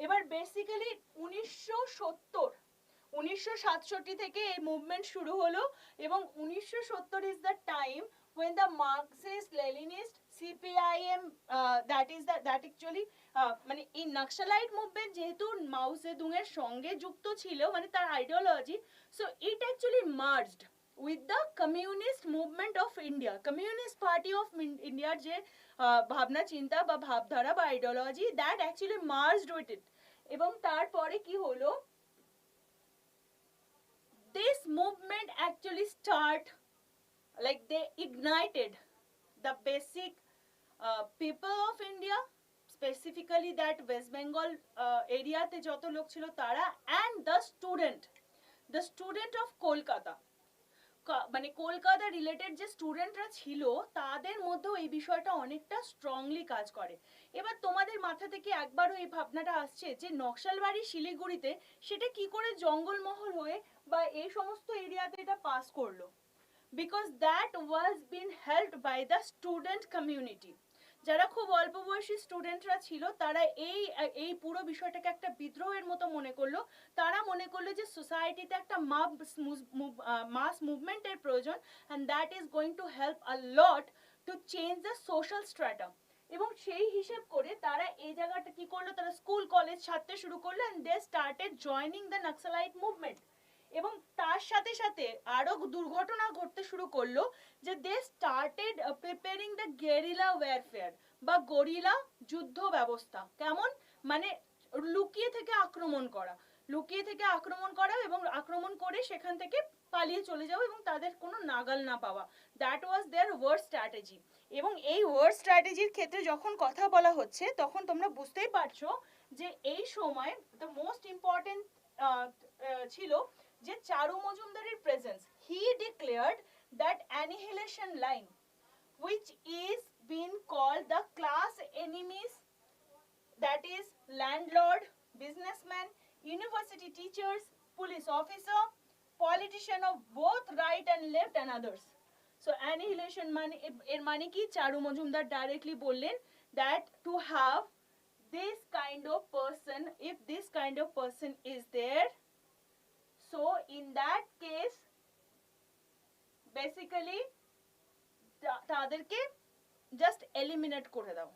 এবার বেসিক্যালি 1967 থেকে এই মুভমেন্ট শুরু হলো, এবং 1970 is the time when the Marxist Leninist CPIM that actually মানে এই Naxalite movement যেহেতু মাও জেদুং এর সঙ্গে যুক্ত ছিল, মানে তার ideology, so it actually merged with the communist movement of India, communist party of India যে ভাবনা চিন্তা বা ভাবধারা বা ideology, that actually merged with it. এবং তারপরে কি হলো, this movement actually start, like they ignited the basic people of India, specifically that West Bengal area te joto lok chilo tara, and the student of Kolkata, মানে Kolkata related যে স্টুডেন্টরা ছিল তাদের মধ্যেও এই বিষয়টা অনেকটা স্ট্রংলি কাজ করে। এবার তোমাদের মাথা থেকে একবারও এই ভাবনাটা আসছে যে নকশালবাড়ি শিলিগুড়িতে সেটা কি করে জঙ্গলমহল হয়ে বা এই সমস্ত এরিয়াতে এটা পাস করলো? Because that was been helped by the student community. যারা খুব অল্প বয়সী স্টুডেন্টরা ছিল তারা এই পুরো বিষয়টাকে একটা বিদ্রোহের মতো মনে করলো। তারা মনে করলো যে সোসাইটিতে একটা মাস মুভমেন্টের প্রয়োজন, and that is going to help a lot to change the social strata. এবং সেই হিসেব করে তারা এই জায়গাটা কি করলো, তারা স্কুল কলেজ ছাড়তে শুরু করলো, and they started joining the Naxalite movement. এবং তার সাথে সাথে আরো দুর্ঘটনা ঘটতে শুরু করলো, যে they started preparing the guerrilla warfare বা গরিলা যুদ্ধ ব্যবস্থা। কেমন, মানে লুকিয়ে থেকে আক্রমণ করা। লুকিয়ে থেকে আক্রমণ করা এবং আক্রমণ করে সেখান থেকে পালিয়ে চলে যাওয়া এবং তাদের কোনো নাগাল না পাওয়া, that was their war strategy. এবং এই ওয়ার স্ট্র্যাটেজির ক্ষেত্রে যখন কথা বলা হচ্ছে তখন তোমরা বুঝতেই পারছো যে এই সময় দ্য মোস্ট ইম্পর্টেন্ট ছিল যে চারু মজুমদারের presence. He declared that annihilation line which is being called the class enemies, that is landlord, businessman, university teachers, police officer, politician of both right and left and others. So annihilation মানে এর মানে কি, চারু Majumdar directly বললেন that to have this kind of person, if this kind of person is there, so in that case basically তাদেরকে just eliminate করে দাও,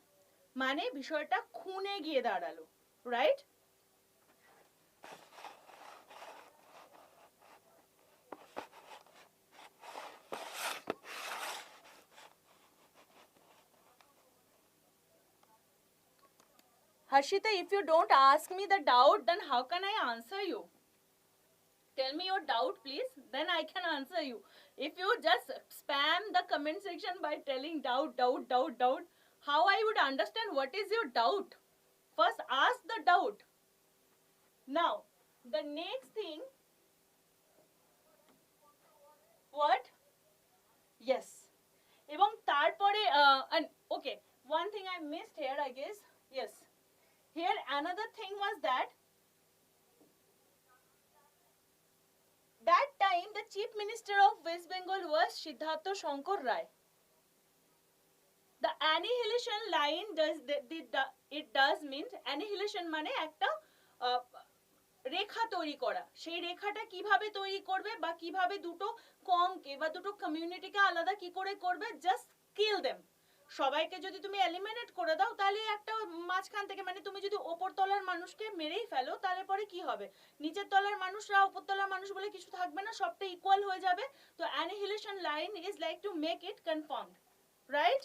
মানে বিষয়টা খুনে গিয়ে দাঁড়ালো, right? Harshita, if you don't ask me the doubt, then how can I answer you? Tell me your doubt, please. Then I can answer you. If you just spam the comment section by telling doubt, doubt, doubt, doubt, how I would understand what is your doubt? First, ask the doubt. Now, the next thing, what? Yes. এবং তারপরে, okay, one thing I missed here, I guess. Yes. Here, another thing was that time the chief minister of West Bengal was Siddhartha Shankar Rai. The annihilation line does mean annihilation মানে একটা রেখা তৈরি করা, সেই রেখাটা কিভাবে তৈরি করবে বা কিভাবে দুটো কমকে বা দুটো কমিউনিটিকে আলাদা কি করে করবে, জাস্ট কিল দেম। সবাইকে যদি তুমি এলিমিনেট করে দাও তাহলে একটা মাঝখান থেকে, মানে তুমি যদি ওপর তলার মানুষকে মেরেই ফেলো তাহলে পরে কি হবে, নিচের তলার মানুষরা ওপর তলার মানুষ বলে কিছু থাকবে না, সবটা ইকুয়াল হয়ে যাবে। তো annihilation line is like to make it confirmed, right?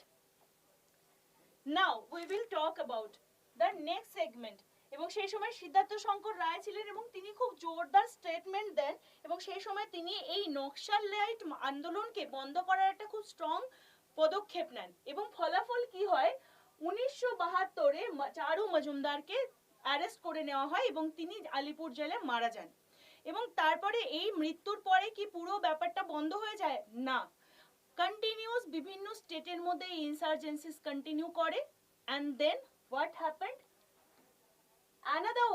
Now we will talk about the next segment. এবং সেই সময় সিদ্ধার্থ শঙ্কর রায় ছিলেন এবং তিনি খুব জোরদার স্টেটমেন্ট দেন এবং সেই সময় তিনি এই নকশালাইট আন্দোলনকে বন্ধ করার একটা খুব স্ট্রং পদক্ষেপ নেন। এবং ফলাফল কি হয়, 1972-এ চারু মজুমদারকে অ্যারেস্ট করে নেওয়া হয় এবং তিনি আলিপুর জেলে মারা যান। এবং তারপরে এই মৃত্যুর পরে কি পুরো ব্যাপারটা বন্ধ হয়ে যায়? না, কন্টিনিউস বিভিন্ন স্টেটের মধ্যে ইনসার্জেন্সিস কন্টিনিউ করে। and then what happened, another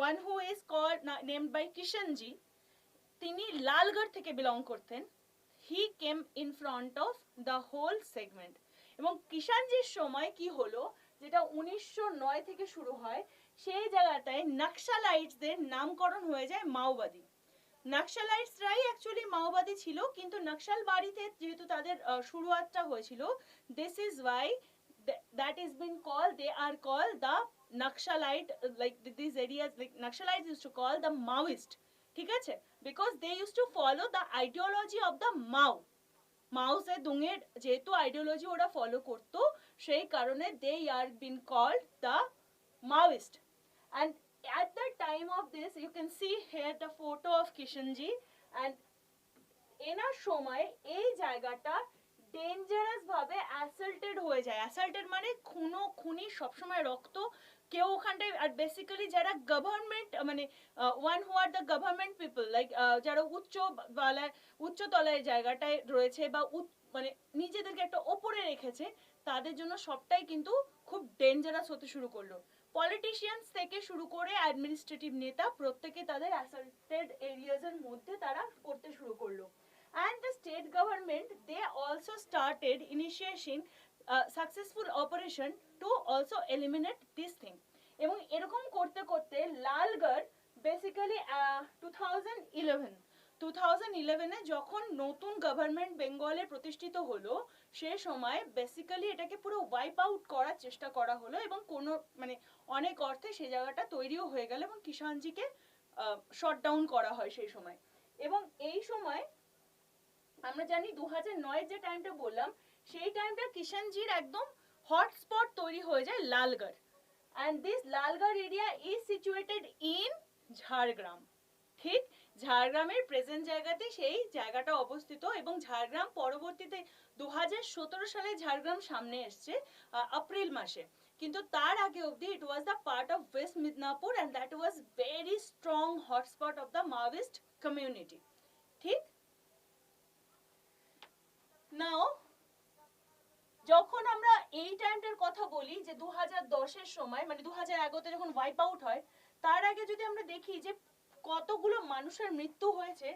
one who is called named by Kishanji, তিনি লালগড় থেকে বিলং করতেন, he came in front of the whole segment। এবং কিষানজির সময় কি হলো, যেটা 1909 থেকে শুরু হয়, সেই জায়গাটায় নকশালাইটসদের নামকরণ হয়ে যায় মাওবাদী। নকশালাইটসরাই অ্যাকচুয়ালি মাওবাদী ছিল, কিন্তু নকশাল বাড়িতে যেহেতু তাদের শুরুয়াতটা হয়েছিল, this is why that is been called, they are called the Naxalite, like these areas, like Naxalites used to call the Maoist, ঠিক আছে, because they used to follow the ideology of the Mao Zedongের যেহেতু ideology ওরা follow করতো, সেই কারণে they are been called the Maoist। and at the time of this you can see here the photo of Kishanji, and এনার সময় এই জায়গাটা dangerous ভাবে অ্যাসাল্টেড হয়ে যায়। অ্যাসাল্টেড মানে খুনি সবসময় রক্ত, কেউ ওখানটায়, আর বেসিক্যালি যারা গভর্নমেন্ট মানে one who are the government people, like যারা উচ্চ তলায় জায়গাটায় রয়েছে বা মানে নিজেদেরকে একটা ওপরে রেখেছে, তাদের জন্য সবটাই কিন্তু খুব ডেঞ্জারাস হতে শুরু করলো। পলিটিশিয়ানস থেকে শুরু করে অ্যাডমিনিস্ট্রেটিভ নেতা প্রত্যেকে তাদের অ্যাসাল্টেড এরিয়াজের মধ্যে তারা করতে শুরু করলো। And the state government, they also started initiating successful operation to also eliminate this thing। এবং এরকম করতে করতে লালগড় বেসিক্যালি 2011-এ যখন নতুন গভর্নমেন্ট বেঙ্গলে প্রতিষ্ঠিত হলো, সে সময় বেসিক্যালি এটাকে পুরো ওয়াইপ আউট করার চেষ্টা করা হলো এবং কোনো মানে অনেক অর্থে সেই জায়গাটা তৈরিও হয়ে গেল এবং কিষানজিকে শটডাউন করা হয় সেই সময়। এবং এই সময় আমরা জানি 2009 যে টাইমটা বললাম, সেই টাইমটা কিষানজির একদম হটস্পট তৈরি হয়ে যায় Lalgarh. and this Lalgarh area is situated in Jhargram. ঠিক ঝাড়গ্রামের প্রেজেন্ট জায়গাতে সেই জায়গাটা অবস্থিত, এবং ঝাড়গ্রাম পরবর্তীতে 2017 সালে ঝাড়গ্রাম সামনে এসছে এপ্রিল মাসে, কিন্তু তার আগে অবধি it was the part of west Midnapore and that was very strong hotspot of the Maoist community. ঠিক নাও যখন আমরা এই টাইমটার কথা বলি যে 2010-এর সময়, মানে 2011-তে যখন ওয়াইপ আউট হয়, তার আগে যদি আমরা দেখি যে কতগুলো মানুষের মৃত্যু হয়েছে,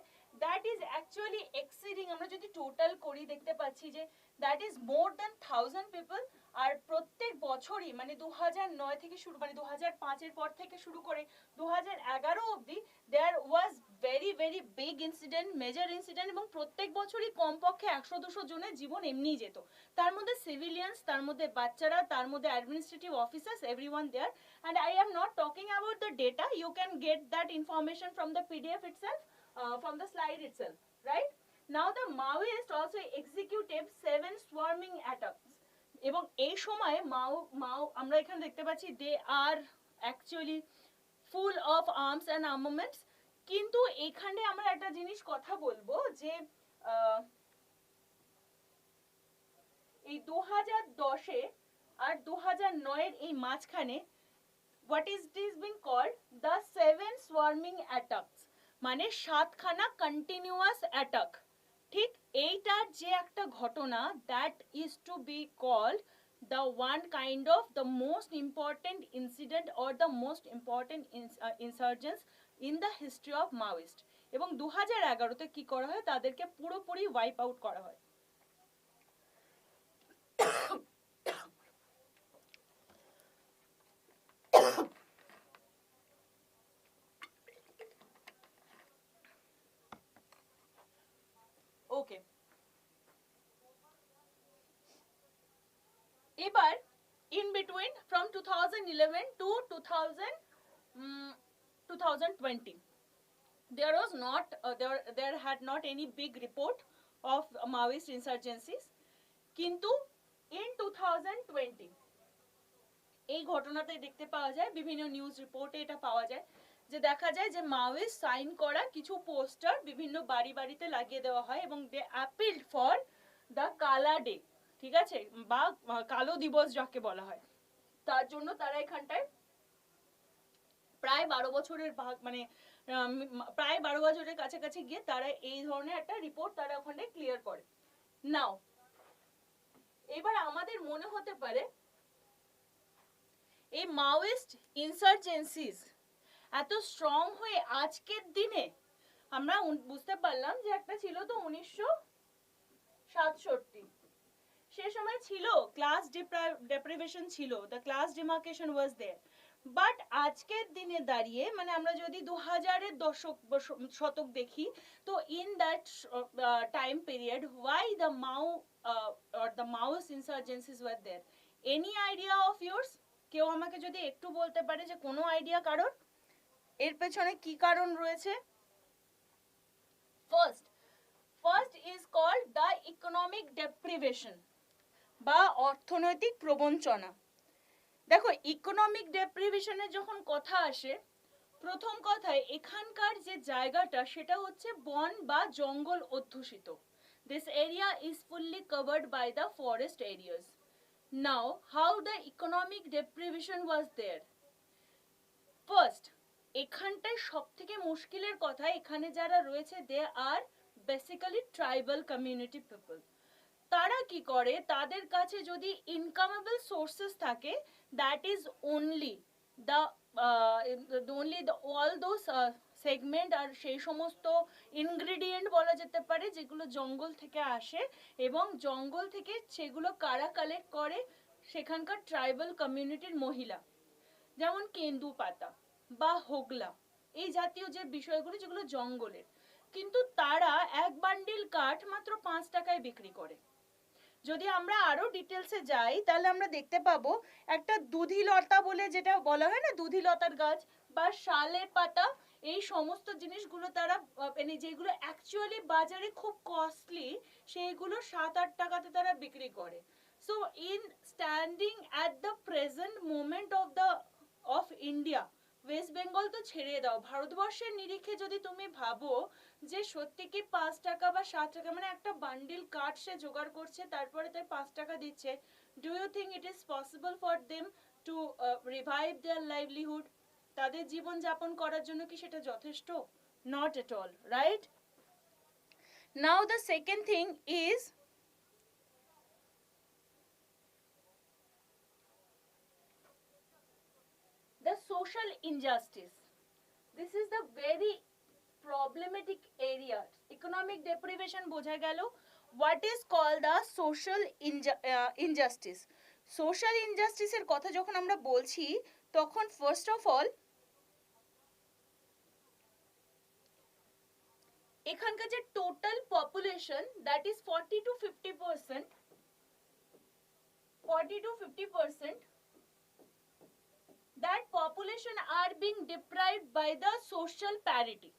দ্যাট ইজ অ্যাকচুয়ালি এক্সিডিং, আমরা যদি টোটাল করি দেখতে পাচ্ছি যে that is more than 1000 people. আর প্রত্যেক বছরই মানে 2009 থেকে শুরু, মানে 2005-এর পর থেকে শুরু করে 2011 অবধি there was very very big incident, major incident, এবং প্রত্যেক বছরই কমপক্ষে 100-200 জনের জীবন এমনিই যেত। তার মধ্যে সিভিলিয়ান্স, তার মধ্যে বাচ্চারা, তার মধ্যে administrative officers, everyone there. And I am not talking about the data. You can get that information from the PDF itself, from the slide itself, right? Now the Maoists also executed 7 swarming attacks. এবং এই সময় মাও আমরা এখানে দেখতে পাচ্ছি they are actually full of arms and armaments. কিন্তু এখানে আমরা একটা জিনিস কথা বলবো যে এই 2010-এ আর 2009-এর এই মাঝখানে what is this being called the 7 swarming attacks, মানে 7খানা কন্টিনিউয়াস অ্যাটাক। ঠিক এইটার যে একটা ঘটনা, that is to be called the one kind of the most important incident or the most important insurgents in the history of Maoist। এবং 2011-তে কি করা হয়, তাদেরকে পুরোপুরি ওয়াইপ আউট করা হয়। ওকে, এবার in between from 2011 to 2020 there was not there had not any big report of Maoist insurgencies, কিন্তু in 2020 এই ঘটনাতে দেখতে পাওয়া যায়, বিভিন্ন নিউজ রিপোর্টে এটা পাওয়া যায় যে দেখা যায় যে মাওয়িস্ট সাইন করা কিছু পোস্টার বিভিন্ন বাড়ি বাড়িতে লাগিয়ে দেওয়া হয়, এবং দে অ্যাপিলড ফর দ্য কালা ডে, ঠিক আছে, বা কালো দিবস যাকে বলা হয়। তার জন্য তারা এখানটায় প্রায় 12 বছরের মানে প্রায় 12 বছরের কাছাকাছি গিয়ে তারা এই ধরনের একটা রিপোর্ট তারা ওখানে ক্লিয়ার করে। নাও এবার আমাদের মনে হতে পারে এই মাওয়িস্ট ইনসার্জেন্সিস এত স্ট্রং হয়ে আজকের দিনে, আমরা বুঝতে পারলাম যে একটা ছিল তো 1967, সে সময় ছিল ক্লাস ডেপ্রিভেশন ছিল, the class demarcation was there. But আজকের দিনে দাঁড়িয়ে, মানে আমরা যদি 2000-এর শতক দেখি, তো in that time period why the Maoist insurgencies were there? Any idea of yours? কেউ আমাকে যদি একটু বলতে পারে যে কোনো আইডিয়া কারণ এর পেছনে কি কারণ রয়েছে? First is called the economic deprivation বা অর্থনৈতিক প্রবঞ্চনা। দেখো, ইকোনমিক ডেপ্রিভেশনের যখন কথা আসে, প্রথম কথায় এখানকার যে জায়গাটা সেটা হচ্ছে বন বা জঙ্গল অধ্যুষিত। This area is fully covered by the forest areas. Now, how the economic deprivation was there? First, এখানটায় সব থেকে মুশকিলের কথা, এখানে যারা রয়েছে they are basically tribal community people. তারা কি করে, তাদের কাছে যদি ইনকামেবল সোর্সেস থাকে, that is only all those segment আর সেই সমস্ত ইনগ্রিডিয়েন্ট বলা যেতে পারে যেগুলো জঙ্গল থেকে আসে, এবং জঙ্গল থেকে সেগুলো কারা কালেক্ট করে, সেখানকার ট্রাইবাল কমিউনিটির মহিলা, যেমন কেন্দু পাতা বা হোগলা, এই জাতীয় যে বিষয়গুলো যেগুলো জঙ্গলের, কিন্তু তারা এক বান্ডিল কাঠ মাত্র 5 টাকায় বিক্রি করে। যদি আমরা আরো ডিটেলসে যাই তাহলে আমরা দেখতে পাবো একটা দুধিলতা বলে যেটা বলা হয় না, দুধিলতার গাছ বা শালের পাতা, এই সমস্ত জিনিসগুলো তারা মানে যেগুলো অ্যাকচুয়ালি বাজারে খুব কস্টলি, সেইগুলো 7-8 টাকাতে তারা বিক্রি করে। So in standing at the present moment of India, West Bengal তো ছেড়ে দাও, ভারতবর্ষের নিরিখে যদি তুমি ভাবো যে সত্যি কি 5 টাকা বা 7 টাকা, মানে একটা বান্ডিল কাঠ সে জোগাড় করছে তারপরে তার 5 টাকা দিচ্ছে, do you think it is possible for them to revive their livelihood? তাদের জীবন যাপন করার জন্য কি সেটা যথেষ্ট? Not at all, right? Now the second thing is the social injustice. This is the very problematic area. Economic deprivation বোঝা গেল। What is called the social injustice? Social injustice এর কথা যখন আমরা বলছি তখন first of all এখানকার যে total population, that is 40 to 50%, 40 to 50%, that population are being deprived by the social parity.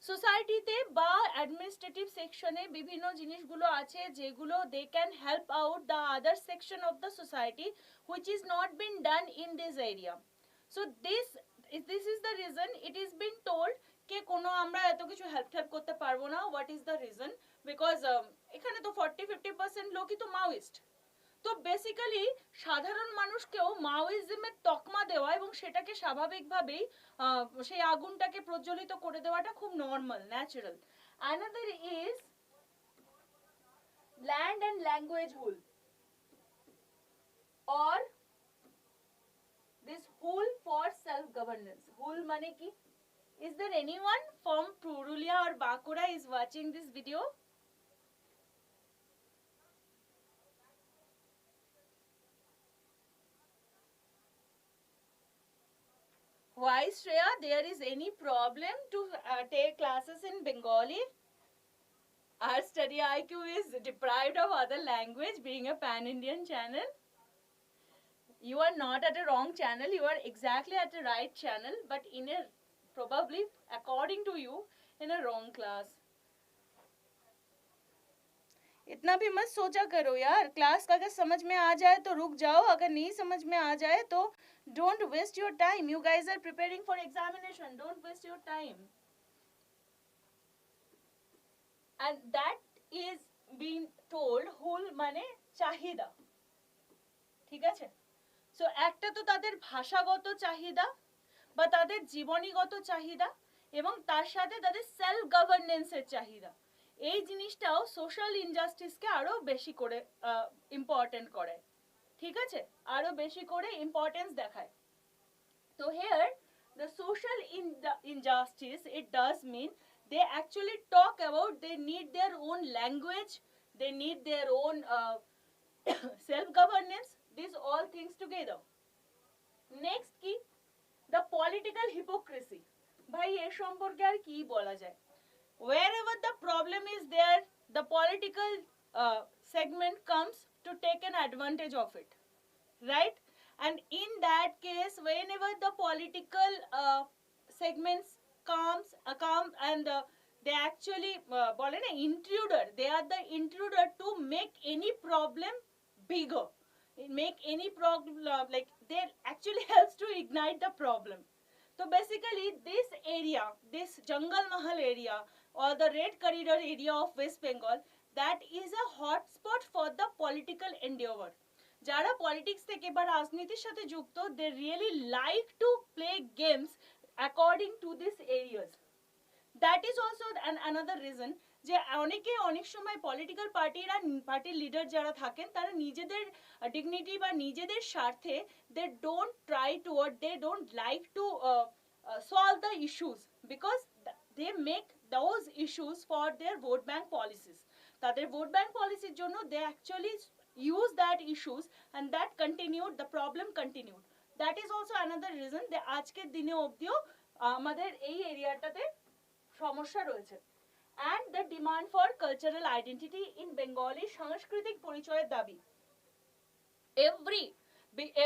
সোসাইটিতে বা অ্যাডমিনিস্ট্রেটিভ সেকশনে বিভিন্ন জিনিসগুলো আছে যেগুলো they can help out the other section of the society which is not been done in this area. So this is the reason it is been told কে কোনো আমরা এত কিছু হেল্প করতে পারবো না। What is the reason? Because এখানে তো 40-50% লোকই তো মাওয়িস্ট। তো বেসিক্যালি সাধারণ মানুষকেও মাওয়িজমের তকমা দেওয়া এবং সেটাকে স্বাভাবিকভাবেই সেই আগুনটাকে প্রজ্বলিত করে দেওয়াটা খুব normal, natural. Another is land and language হুল or this হুল for self governance. হুল মানে কি? Is there anyone from Purulia or Bankura is watching this video? Why, Shreya, there is any problem to take classes in Bengali? Our StudyIQ is deprived of other language being a pan-Indian channel. You are not at a wrong channel, you are exactly at the right channel, but in a probably according to you in a wrong class. इतना भी मत सोचा करो यार, class अगर समझ में आ जाए तो रुक जाओ, अगर नहीं समझ में आ जाए तो don't waste your time. You guys are preparing for examination, don't waste your time. And that is being told হুল মানে চাহিদা, ঠিক আছে? সো একটা তো তাদের ভাষাগত চাহিদা বা তাদের জীবনীগত চাহিদা এবং তার সাথে তাদের সেলফ গভর্নেন্সের চাহিদা। এই জিনিসটাও সোশ্যাল ইনজাস্টিসকে আরো বেশি করে ইম্পর্টেন্ট করে, ঠিক আছে? আরো বেশি করে ইম্পর্টেন্স দেখায়। তো here the social injustice, it does mean they actually talk about they need their own language, they need their own self governance, these all things together. Next কি? The political hypocrisy. ভাই এর সম্পর্কে আর কি বলা যায়? Wherever the problem is there, the political segment comes to take an advantage of it, right? And in that case, whenever the political segments come and they actually বলে না intruder, they are the intruder to make any problem bigger, make any problem like they actually helps to ignite the problem. So basically this area, this Jungle Mahal area or the Red Corridor area of West Bengal, that is a hot spot for the political endeavor. যারা politics থেকে বা রাজনীতির সাথে যুক্ত, they really like to play games according to these areas. That is also another reason যে অনেকে অনেক সময় পলিটিক্যাল পার্টির লিডার যারা থাকেন তারা নিজেদের ডিগনিটি বা নিজেদের স্বার্থে they don't try to or they don't like to solve the issues because they make those issues for their vote bank policies. তাদের ভোট ব্যাংক পলিসির জন্য they actually use that issues and that continued, the problem continued. That is also another reason যে আজকের দিনে অবধিও আমাদের এই এরিয়াটাতে সমস্যা রয়েছে। And the demand for cultural identity in Bengali, সাংস্কৃতিক পরিচয়ের দাবি।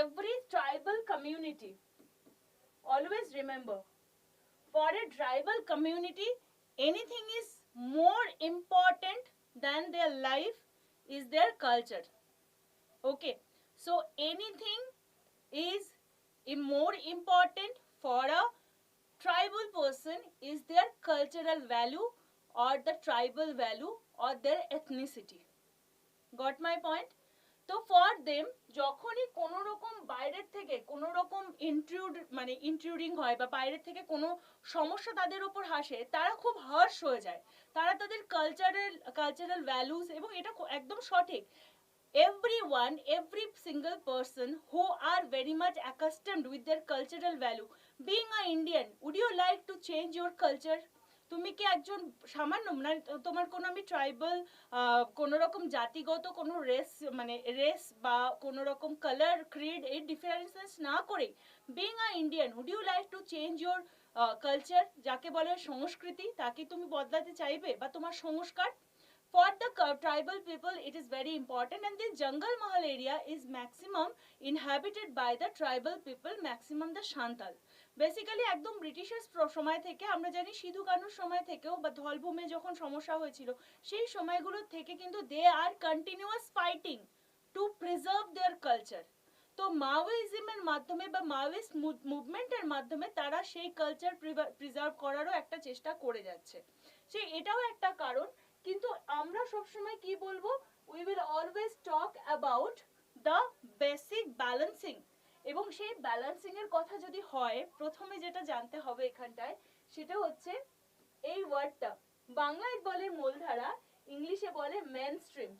Every tribal community, always remember, for a tribal community, anything is more important than their life is their culture. Okay, so anything is more important for a tribal person is their cultural value or the tribal value or their ethnicity. Got my point? তো for them যখনই কোনো রকম বাইরের থেকে কোনো রকম ইন্ট্রুডিং হয় বা বাইরের থেকে কোনো সমস্যা তাদের ওপর হাসে, তারা খুব হার্শ হয়ে যায়, তারা তাদের কালচারাল ভ্যালুস, এবং এটা একদম সঠিক, everyone, every single person who are very much accustomed with their cultural value, being a Indian, would you like to change your culture? তুমি কি একজন সামান্য তোমার কোনো আমি ট্রাইবাল কোনো রকম জাতিগত কোনো রেস বা কোনো রকম কালার ক্রিড এই ডিফারেন্সেস না করে being a Indian, would you like to change your culture, যাকে বলে সংস্কৃতি, তাকে তুমি বদলাতে চাইবে বা তোমার সংস্কার? For the tribal people, it is very important, and this Jungle Mahal area is maximum inhabited by the tribal people, maximum the Shantal. Basically একদম ব্রিটিশের সময় থেকে আমরা জানি, সিধু কানুর সময় থেকেও বা ধলভূমে যখন সমস্যা হয়েছিল সেই সময়গুলো থেকে কিন্তু they are continuous fighting to preserve their culture. তো মাওয়িজমের মাধ্যমে বা মাওয়িস্ট মুভমেন্টের মাধ্যমে তারা সেই কালচার প্রিজার্ভ করারও একটা চেষ্টা করে যাচ্ছে, সে এটাও একটা কারণ। কিন্তু আমরা সবসময় কি বলবো, we will always talk about the basic balancing, এবং সেই ব্যালেন্সিং এর কথা যদি হয়, প্রথমে যেটা জানতে হবে এখানটায় সেটা হচ্ছে এই ওয়ার্ডটা বাংলায় বলে মূলধারা, ইংলিশে বলে মেইনস্ট্রিম।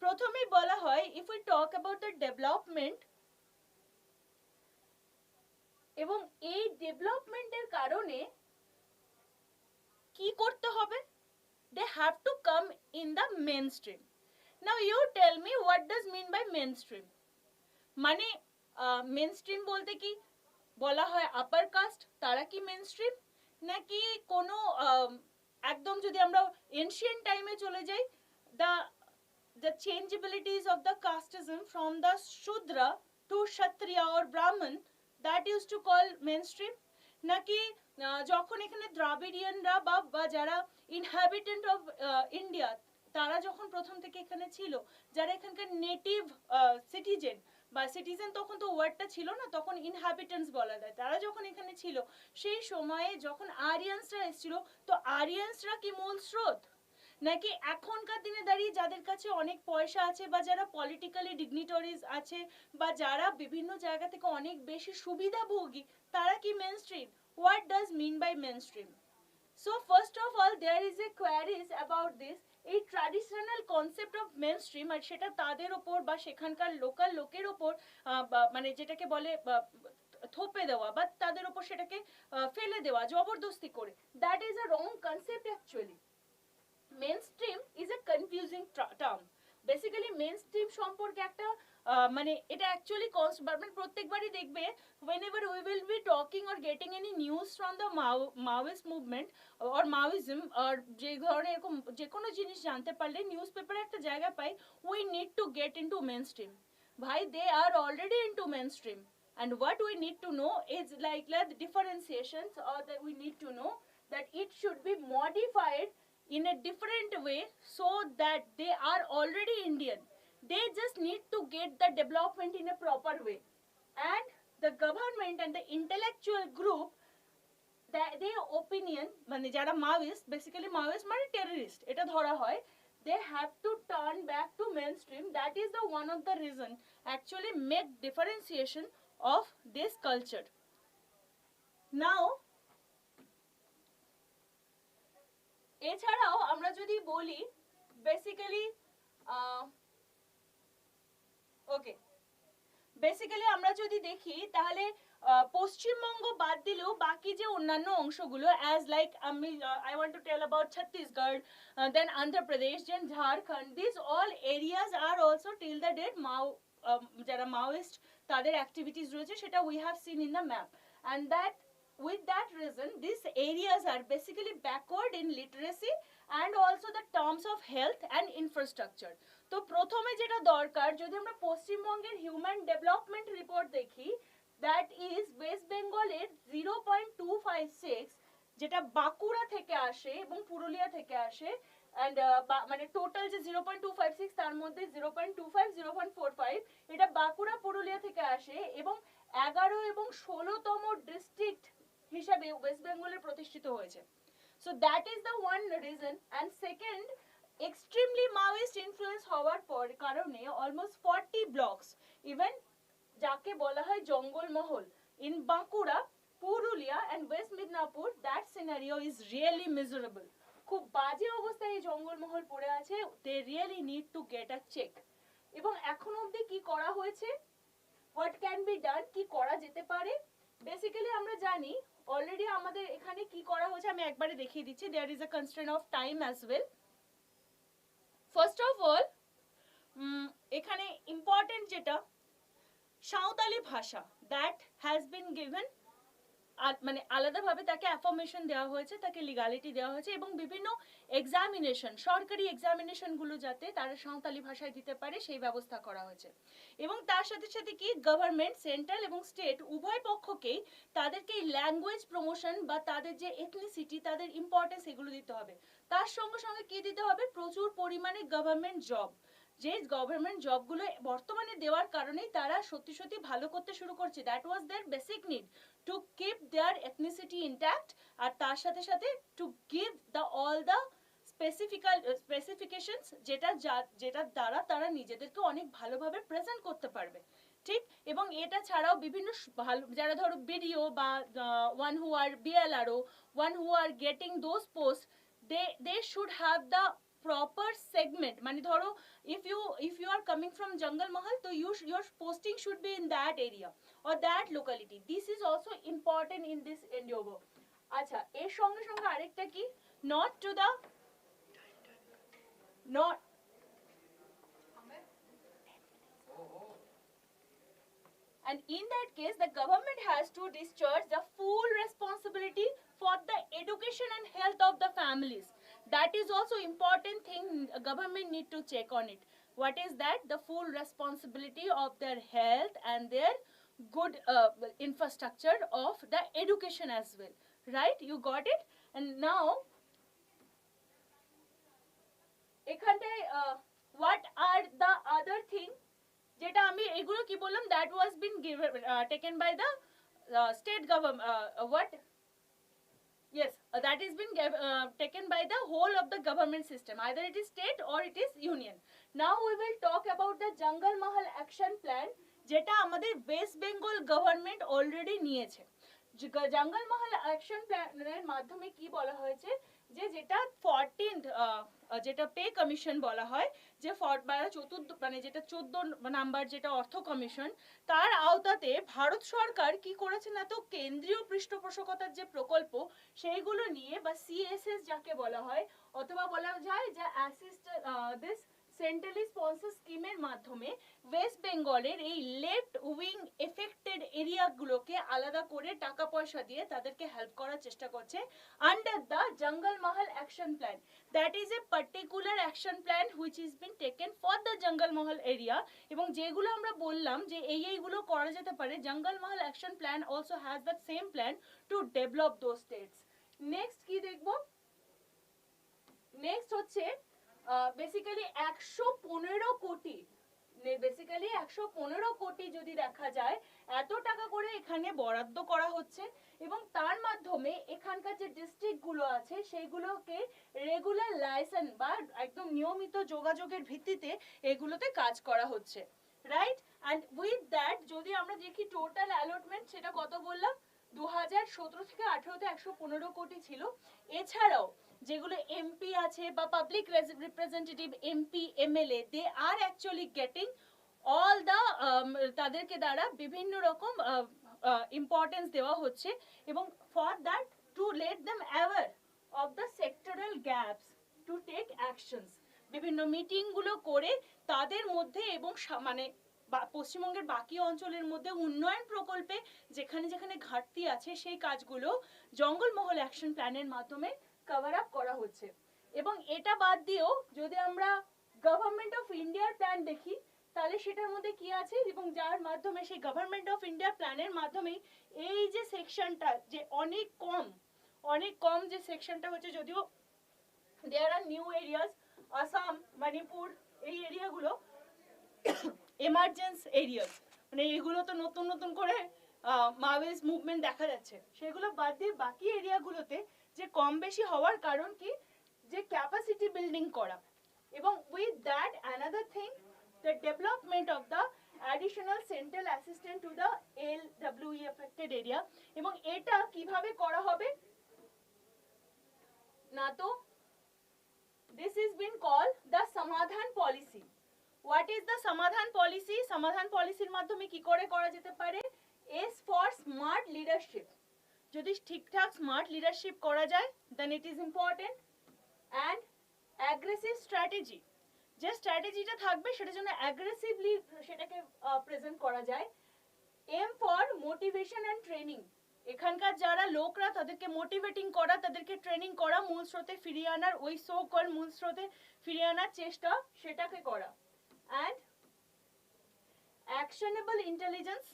প্রথমেই বলা হয় if we talk about the development, এবং এই ডেভেলপমেন্টের কারণে কি করতে হবে, they have to come in the mainstream. Now you tell me what does mean by mainstream? মানে mainstream বলতে কি বলা হয় আপার কাস্ট, তারা কি mainstream, নাকি কোনো একদম যদি আমরা এনশিয়েন্ট টাইমে চলে যাই, the changeabilities of the casteism from the Shudra to Kshatriya or Brahman, that used to call mainstream, নাকি যখন এখানে দ্রাবিড়িয়ানরা বা যারা ইনহ্যাবিটেন্ট অফ ইন্ডিয়া, তারা যখন প্রথম থেকে এখানে ছিল, যারা এখানকার নেটিভ সিটিজেন বা সিটিজেন, তখন তো ওয়ার্ডটা ছিল না, তখন ইনহ্যাবিটেন্টস বলা যায়, তারা যখন এখানে ছিল সেই সময়ে যখন আরিয়ানসরা এসেছিল, তো আরিয়ানসরা কি মূল স্রোত, নাকি এখনকার দিনে দাঁড়িয়ে যাদের কাছে অনেক পয়সা আছে বা যারা পলিটিক্যালি ডিগনিটরিজ আছে বা যারা বিভিন্ন জায়গা থেকে অনেক বেশি সুবিধাভোগী, তারা কি mainstream? What does mean by mainstream? So first of all there is a queries about this, এই ট্র্যাডিশনাল কনসেপ্ট অফ মেইনস্ট্রিম, আর সেটা তাদের ওপর বা সেখানকার লোকাল লোকের ওপর মানে যেটাকে বলে থোপে দেওয়া বা তাদের ওপর সেটাকে ফেলে দেওয়া জবরদস্তি করে, that is a wrong concept actually. Mainstream is a confusing term. Basically mainstream সম্পর্কে একটা মানে এটা অ্যাকচুয়ালি মানে প্রত্যেকবারই দেখবে whenever we will be talking or getting any news from the Maoist movement or Maoism or যে ধরনের এরকম যে কোনো জিনিস জানতে পারলে নিউজ পেপারে একটা জায়গা পাই, we need to get into mainstream. ভাই, they are already into mainstream, and what we need to know is like the differentiations, or that we need to know that it should be modified in a different way so that they are already Indian. They just need to get the development in a proper way, and the government and the intellectual group, their opinion, মানে যারা Maoist, basically Maoist মানে terrorist এটা ধরা হয়, they have to turn back to mainstream. That is the one of the reason actually make differentiation of this culture. Now এছাড়াও আমরা যদি বলি বেসিক্যালি ওকে, বেসিক্যালি আমরা যদি দেখি তাহলে পশ্চিমবঙ্গ বাদ দিলেও বাকি যে অন্যান্য অংশগুলো অ্যাজ লাইক আমি I want to tell about Chhattisgarh, then Andhra Pradesh, then Jharkhand, this all areas are also till the date যারা মাওয়িস্ট তাদের অ্যাক্টিভিটিস রয়েছে, সেটা we have seen in the map, and that with that reason these areas are basically backward in literacy and also the terms of health and infrastructure. তো প্রথমে যেটা দরকার, যদি আমরা পশ্চিমবঙ্গের হিউম্যান ডেভেলপমেন্ট রিপোর্ট দেখি, দ্যাট ইজ ওয়েস্ট বেঙ্গলের 0.256, যেটা বাঁকুড়া থেকে আসে এবং পুরুলিয়া থেকে আসে, অ্যান্ড মানে টোটাল যে 0.256 তার মধ্যে 0.25 0.45 এটা বাঁকুড়া পুরুলিয়া থেকে আসে এবং 11 এবং 16তম ডিস্ট্রিক্ট হিসাবে ওয়েস্ট বেঙ্গলে প্রতিষ্ঠিত হয়েছে। So that is the one reason. And second, extremely Maoist influence হওয়ার পর কারণে অলমোস্ট 40 ব্লকস, ইভেন যাকে বলা হয় Jangalmahal in Bankura, Purulia and West Midnapore, that scenario is really miserable. খুব বাজে অবস্থায় এই জঙ্গলমহল পড়ে আছে, they really need to get a check. এবং এখন অবধি কি করা হয়েছে, হোয়াট ক্যান বি ডান, কি করা যেতে পারে। বেসিক্যালি আমরা জানি অলরেডি আমাদের এখানে কি করা হয়েছে, আমি একবারে দেখিয়ে দিচ্ছি। There is a constraint of time as well. First of all এখানে ইম্পর্টেন্ট যেটা সাঁওতালি ভাষা, দ্যাট হ্যাজ বিন গিভেন, মানে আলাদাভাবে তাকে অ্যাফার্মেশন দেওয়া হয়েছে, তাকে লিগালিটি দেওয়া হয়েছে এবং বিভিন্ন এক্সামিনেশন, সরকারি এক্সামিনেশনগুলো যাতে তারা সাঁওতালি ভাষায় দিতে পারে সেই ব্যবস্থা করা হয়েছে। এবং তার সাথে সাথে কি গভর্নমেন্ট, সেন্ট্রাল এবং স্টেট উভয় পক্ষকেই তাদেরকে ল্যাঙ্গুয়েজ প্রমোশন বা তাদের যে এথনিসিটি, তাদের ইম্পর্টেন্স এগুলো দিতে হবে। তার সঙ্গে সঙ্গে কি দিতে হবে, প্রচুর পরিমাণে গভর্নমেন্ট জব, যে গভর্নমেন্ট জবগুলো বর্তমানে দেওয়ার কারণেই তারা সত্যি সত্যি ভালো করতে শুরু করছে। That was their basic need, to keep their ethnicity intact, আর তার সাথে সাথে to give the all the specifications যেটার দ্বারা তারা নিজেদেরকে অনেক ভালোভাবে প্রেজেন্ট করতে পারবে। ঠিক, এবং এটা ছাড়াও বিভিন্ন ভালো, যারা ধরো বিডিও বা one who are BLRO, one who are getting those post, they should have the proper segment, মানে ধরো if you are coming from Jungle Mahal, so your posting should be in that area or that locality. This is also important in this endeavor. আচ্ছা, এর সঙ্গে সঙ্গে আরেকটা কি, not to the not and in that case the government has to discharge the full responsibility for the education and health of the families. That is also important thing, government need to check on it. What is that? The full responsibility of their health and their good infrastructure of the education as well. Right, you got it? And now এখানটায় what are the other thing যেটা আমি এগুলো কি বললাম, that was been given taken by the state government, what yes, that is been taken by the whole of the government system, either it is state or it is union. Now we will talk about the Jungle Mahal action plan, যেটা আমাদের West Bengal government already নিয়েছে। জঙ্গল মহল action প্ল্যানের মাধ্যমে কি বলা হয়েছে, যে যেটা 14th যেটা পে কমিশন বলা হয়, যে চতুর্থ মানে যেটা 14 নাম্বার যেটা অর্থ কমিশন, তার আওতাতে ভারত সরকার কি করেছে না, তো কেন্দ্রীয় পৃষ্ঠপোষকতার যে প্রকল্প সেইগুলো নিয়ে, বা সিএসএস যাকে বলা হয়, অথবা বলা যায় যে অ্যাসিস্ট দিস সেন্ট্রালি স্পন্সর স্কিমের মাধ্যমে ওয়েস্ট বেঙ্গলের এই লেফট উইং এফেক্টেড এরিয়াগুলোকে আলাদা করে টাকা পয়সা দিয়ে তাদেরকে হেল্প করার চেষ্টা করছে আন্ডার দ্য জঙ্গল মহল action plan. That is a particular action plan which is been taken for the jungle Mahal area. এবং যেগুলো আমরা বললাম যে এইগুলো করা যেতে পারে, জঙ্গল মহল action plan also has the same plan to develop those states. Next কি দেখবো, নেক্সট হচ্ছে বেসিক্যালি 115 কোটি, বেসিক্যালি 115 কোটি যদি দেখা যায়, এত টাকা করে এখানে বরাদ্দ করা হচ্ছে এবং তার মাধ্যমে এখানকার যে ডিস্ট্রিক্ট গুলো আছে সেইগুলোকে রেগুলার লাইসেন্স বা একদম নিয়মিত যোগাযোগের ভিত্তিতে এগুলোতে কাজ করা হচ্ছে। রাইট, অ্যান্ড উইথ দ্যাট যদি আমরা দেখি টোটাল অ্যালটমেন্ট, সেটা কত বললাম, 2017 থেকে 18তে 115 কোটি ছিল। এছাড়াও যেগুলো এমপি আছে বা public representative, MP, MLA, they are actually getting all the, তাদেরকে দ্বারা বিভিন্ন রকম ইম্পর্টেন্স দেওয়া হচ্ছে এবং for that to let them aware of the sectoral gaps, to take actions, বিভিন্ন মিটিংগুলো করে তাদের মধ্যে এবং মানে পশ্চিমবঙ্গের বাকি অঞ্চলের মধ্যে উন্নয়ন প্রকল্পে যেখানে যেখানে ঘাটতি আছে সেই কাজগুলো জঙ্গলমহল অ্যাকশন প্ল্যানের মাধ্যমে কভার আপ করা হচ্ছে। এবং এটা বাদ দিয়েও যদি আমরা গভর্নমেন্ট অফ ইন্ডিয়ার প্ল্যান দেখি, তাহলে সেটার মধ্যে কি আছে, এবং যার মাধ্যমে সেই গভর্নমেন্ট অফ ইন্ডিয়া প্ল্যানের মাধ্যমে এই যে সেকশনটা যে অনেক কম যে সেকশনটা হচ্ছে, যদিও there are new areas, Assam, Manipur, এই এরিয়াগুলো এমার্জেন্স এরিয়াস, মানে এগুলো তো নতুন নতুন করে মাওয়েস্ট মুভমেন্ট দেখা যাচ্ছে, সেগুলো বাদ দিয়ে বাকি এরিয়াগুলোতে যে কম বেশি হওয়ার কারণ কি, যে ক্যাপাসিটি বিল্ডিং করা, এবং with that another thing the development of the additional central assistant to the LWE affected area. এবং এটা কিভাবে করা হবে না, তো this is been called the সমাধান পলিসি। What is the সমাধান পলিসি? সমাধান পলিসির মাধ্যমে কি করে করা যেতে পারে? S for smart leadership, যদি ঠিকঠাক স্মার্ট লিডারশিপ করা যায় then it is important, and aggressive strategy, যে স্ট্র্যাটেজিটা থাকবে সেটার জন্য অ্যাগ্রেসিভলি সেটাকে প্রেজেন্ট করা যায়। Aim for motivation and training, এখানকার যারা লোকরা তাদেরকে মোটিভেটিং করা, তাদেরকে ট্রেনিং করা, মূল স্রোতে ফিরিয়ে আনার, ওই সো কল মূল স্রোতে ফিরিয়ে আনার চেষ্টা সেটাকে করা। And actionable intelligence,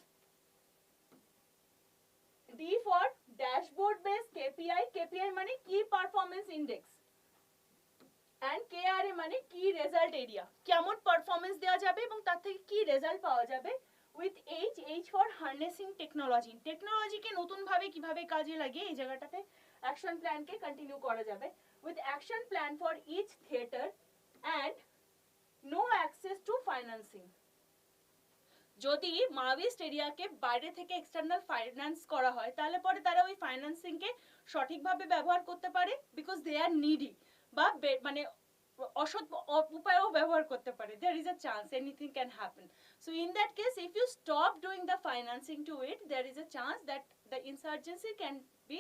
D for dashboard base KPI, KPI মানে কি পারফরমেন্স ইন্ডেক্স, অ্যান্ড কেআরএ মানে কি রেজাল্ট এরিয়া, কেমন পারফরমেন্স দেওয়া যাবে এবং তার থেকে কি রেজাল্ট পাওয়া যাবে। With H for harnessing technology, টেকনোলজিকে নতুনভাবে কিভাবে কাজে লাগিয়ে এই জায়গাটাতে অ্যাকশন প্ল্যানকে কন্টিনিউ করা যাবে। With action plan for each theatre and no access to financing, যদি মাওয়িস্ট এরিয়াকে বাইরে থেকে এক্সটার্নাল ফাইন্যান্স করা হয় তাহলে পরে তারা ওই ফাইন্যান্সিংকে সঠিকভাবে ব্যবহার করতে পারে, বিকজ দে আর নিডি, বা মানে অসৎ উপায়েও ব্যবহার করতে পারে, there is a chance anything can happen. So in that case, if you stop doing the financing to it, there is a chance that the insurgency can be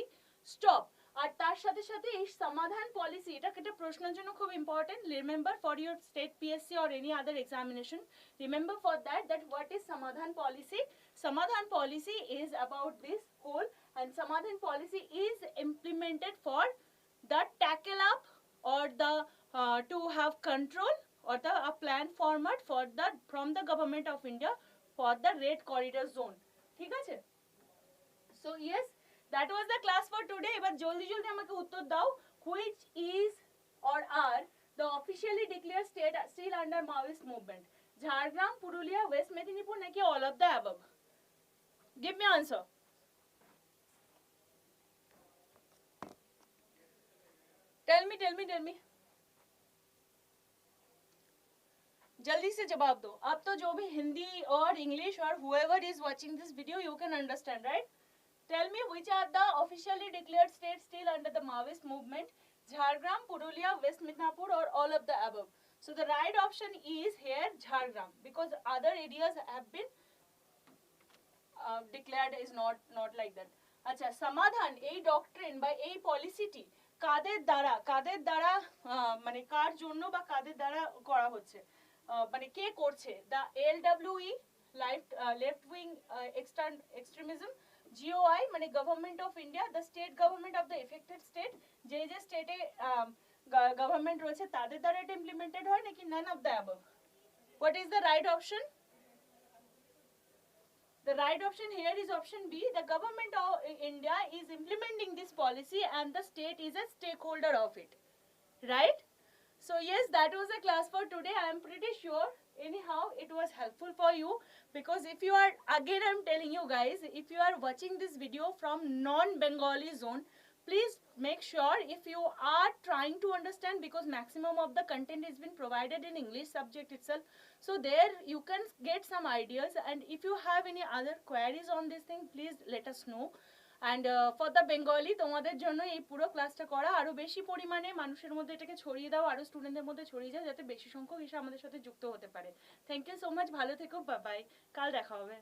stopped. আর তার সাথে সাথে এই সমাধান পলিসি, এটা একটা প্রশ্নের জন্য খুব important, remember for your state PSC or any other examination, remember for that what is সমাধান policy. সমাধান policy is about this whole, and সমাধান policy is implemented for the tackle up or the to have control or the a plan format for the from the government of India for the red corridor zone, ঠিক আছে? So yes, that was the class for today. এবার জলদি জলদি আমাকে উত্তর দাও, which is or are the officially declared state still under Maoist movement? Jhargram, Purulia, West Medinipur, নাকি all of the above? Give me answer. Tell me. जल्दी से जवाब दो। अब तो जो भी हिंदी और इंग्लिश और whoever is watching this video, you can understand, right? Tell me which are the officially declared states still under the Maoist movement? Jhargram, Purulia, West Midnapur, or all of the above? So the right option is here Jhargram, because other areas have been declared is not like that. আচ্ছা, সমাধান এই doctrine বা এই পলিসিটি কাদের দ্বারা মানে কার জন্য বা কাদের দ্বারা করা হচ্ছে, মানে কে করছে? The LWE left wing extremism, GOI মানে government of India, the state government of the affected state, যে স্টেটে গভর্নমেন্ট রয়েছে তাদের দ্বারা এটা ইমপ্লিমেন্টেড হয়, নাকি none of the above? What is the right option? The right option here is option B. The government of India is implementing this policy and the state is a stakeholder of it. Right? So yes, that was the class for today. I am pretty sure anyhow it was helpful for you, because if you are, again I am telling you guys, if you are watching this video from non-Bengali zone, please make sure if you are trying to understand, because maximum of the content has been provided in English subject itself, so there you can get some ideas, and if you have any other queries on this thing, please let us know. And for the Bengali, তোমাদের জন্য এই পুরো ক্লাসটা করা, আরো বেশি পরিমাণে মানুষের মধ্যে এটাকে ছড়িয়ে দাও, আরো স্টুডেন্টদের মধ্যে ছড়িয়ে যায়, যাতে বেশি সংখ্যক এসে আমাদের সাথে যুক্ত হতে পারে। থ্যাংক ইউ সো মাচ, ভালো থেকো, বাই বাই, কাল দেখা হবে।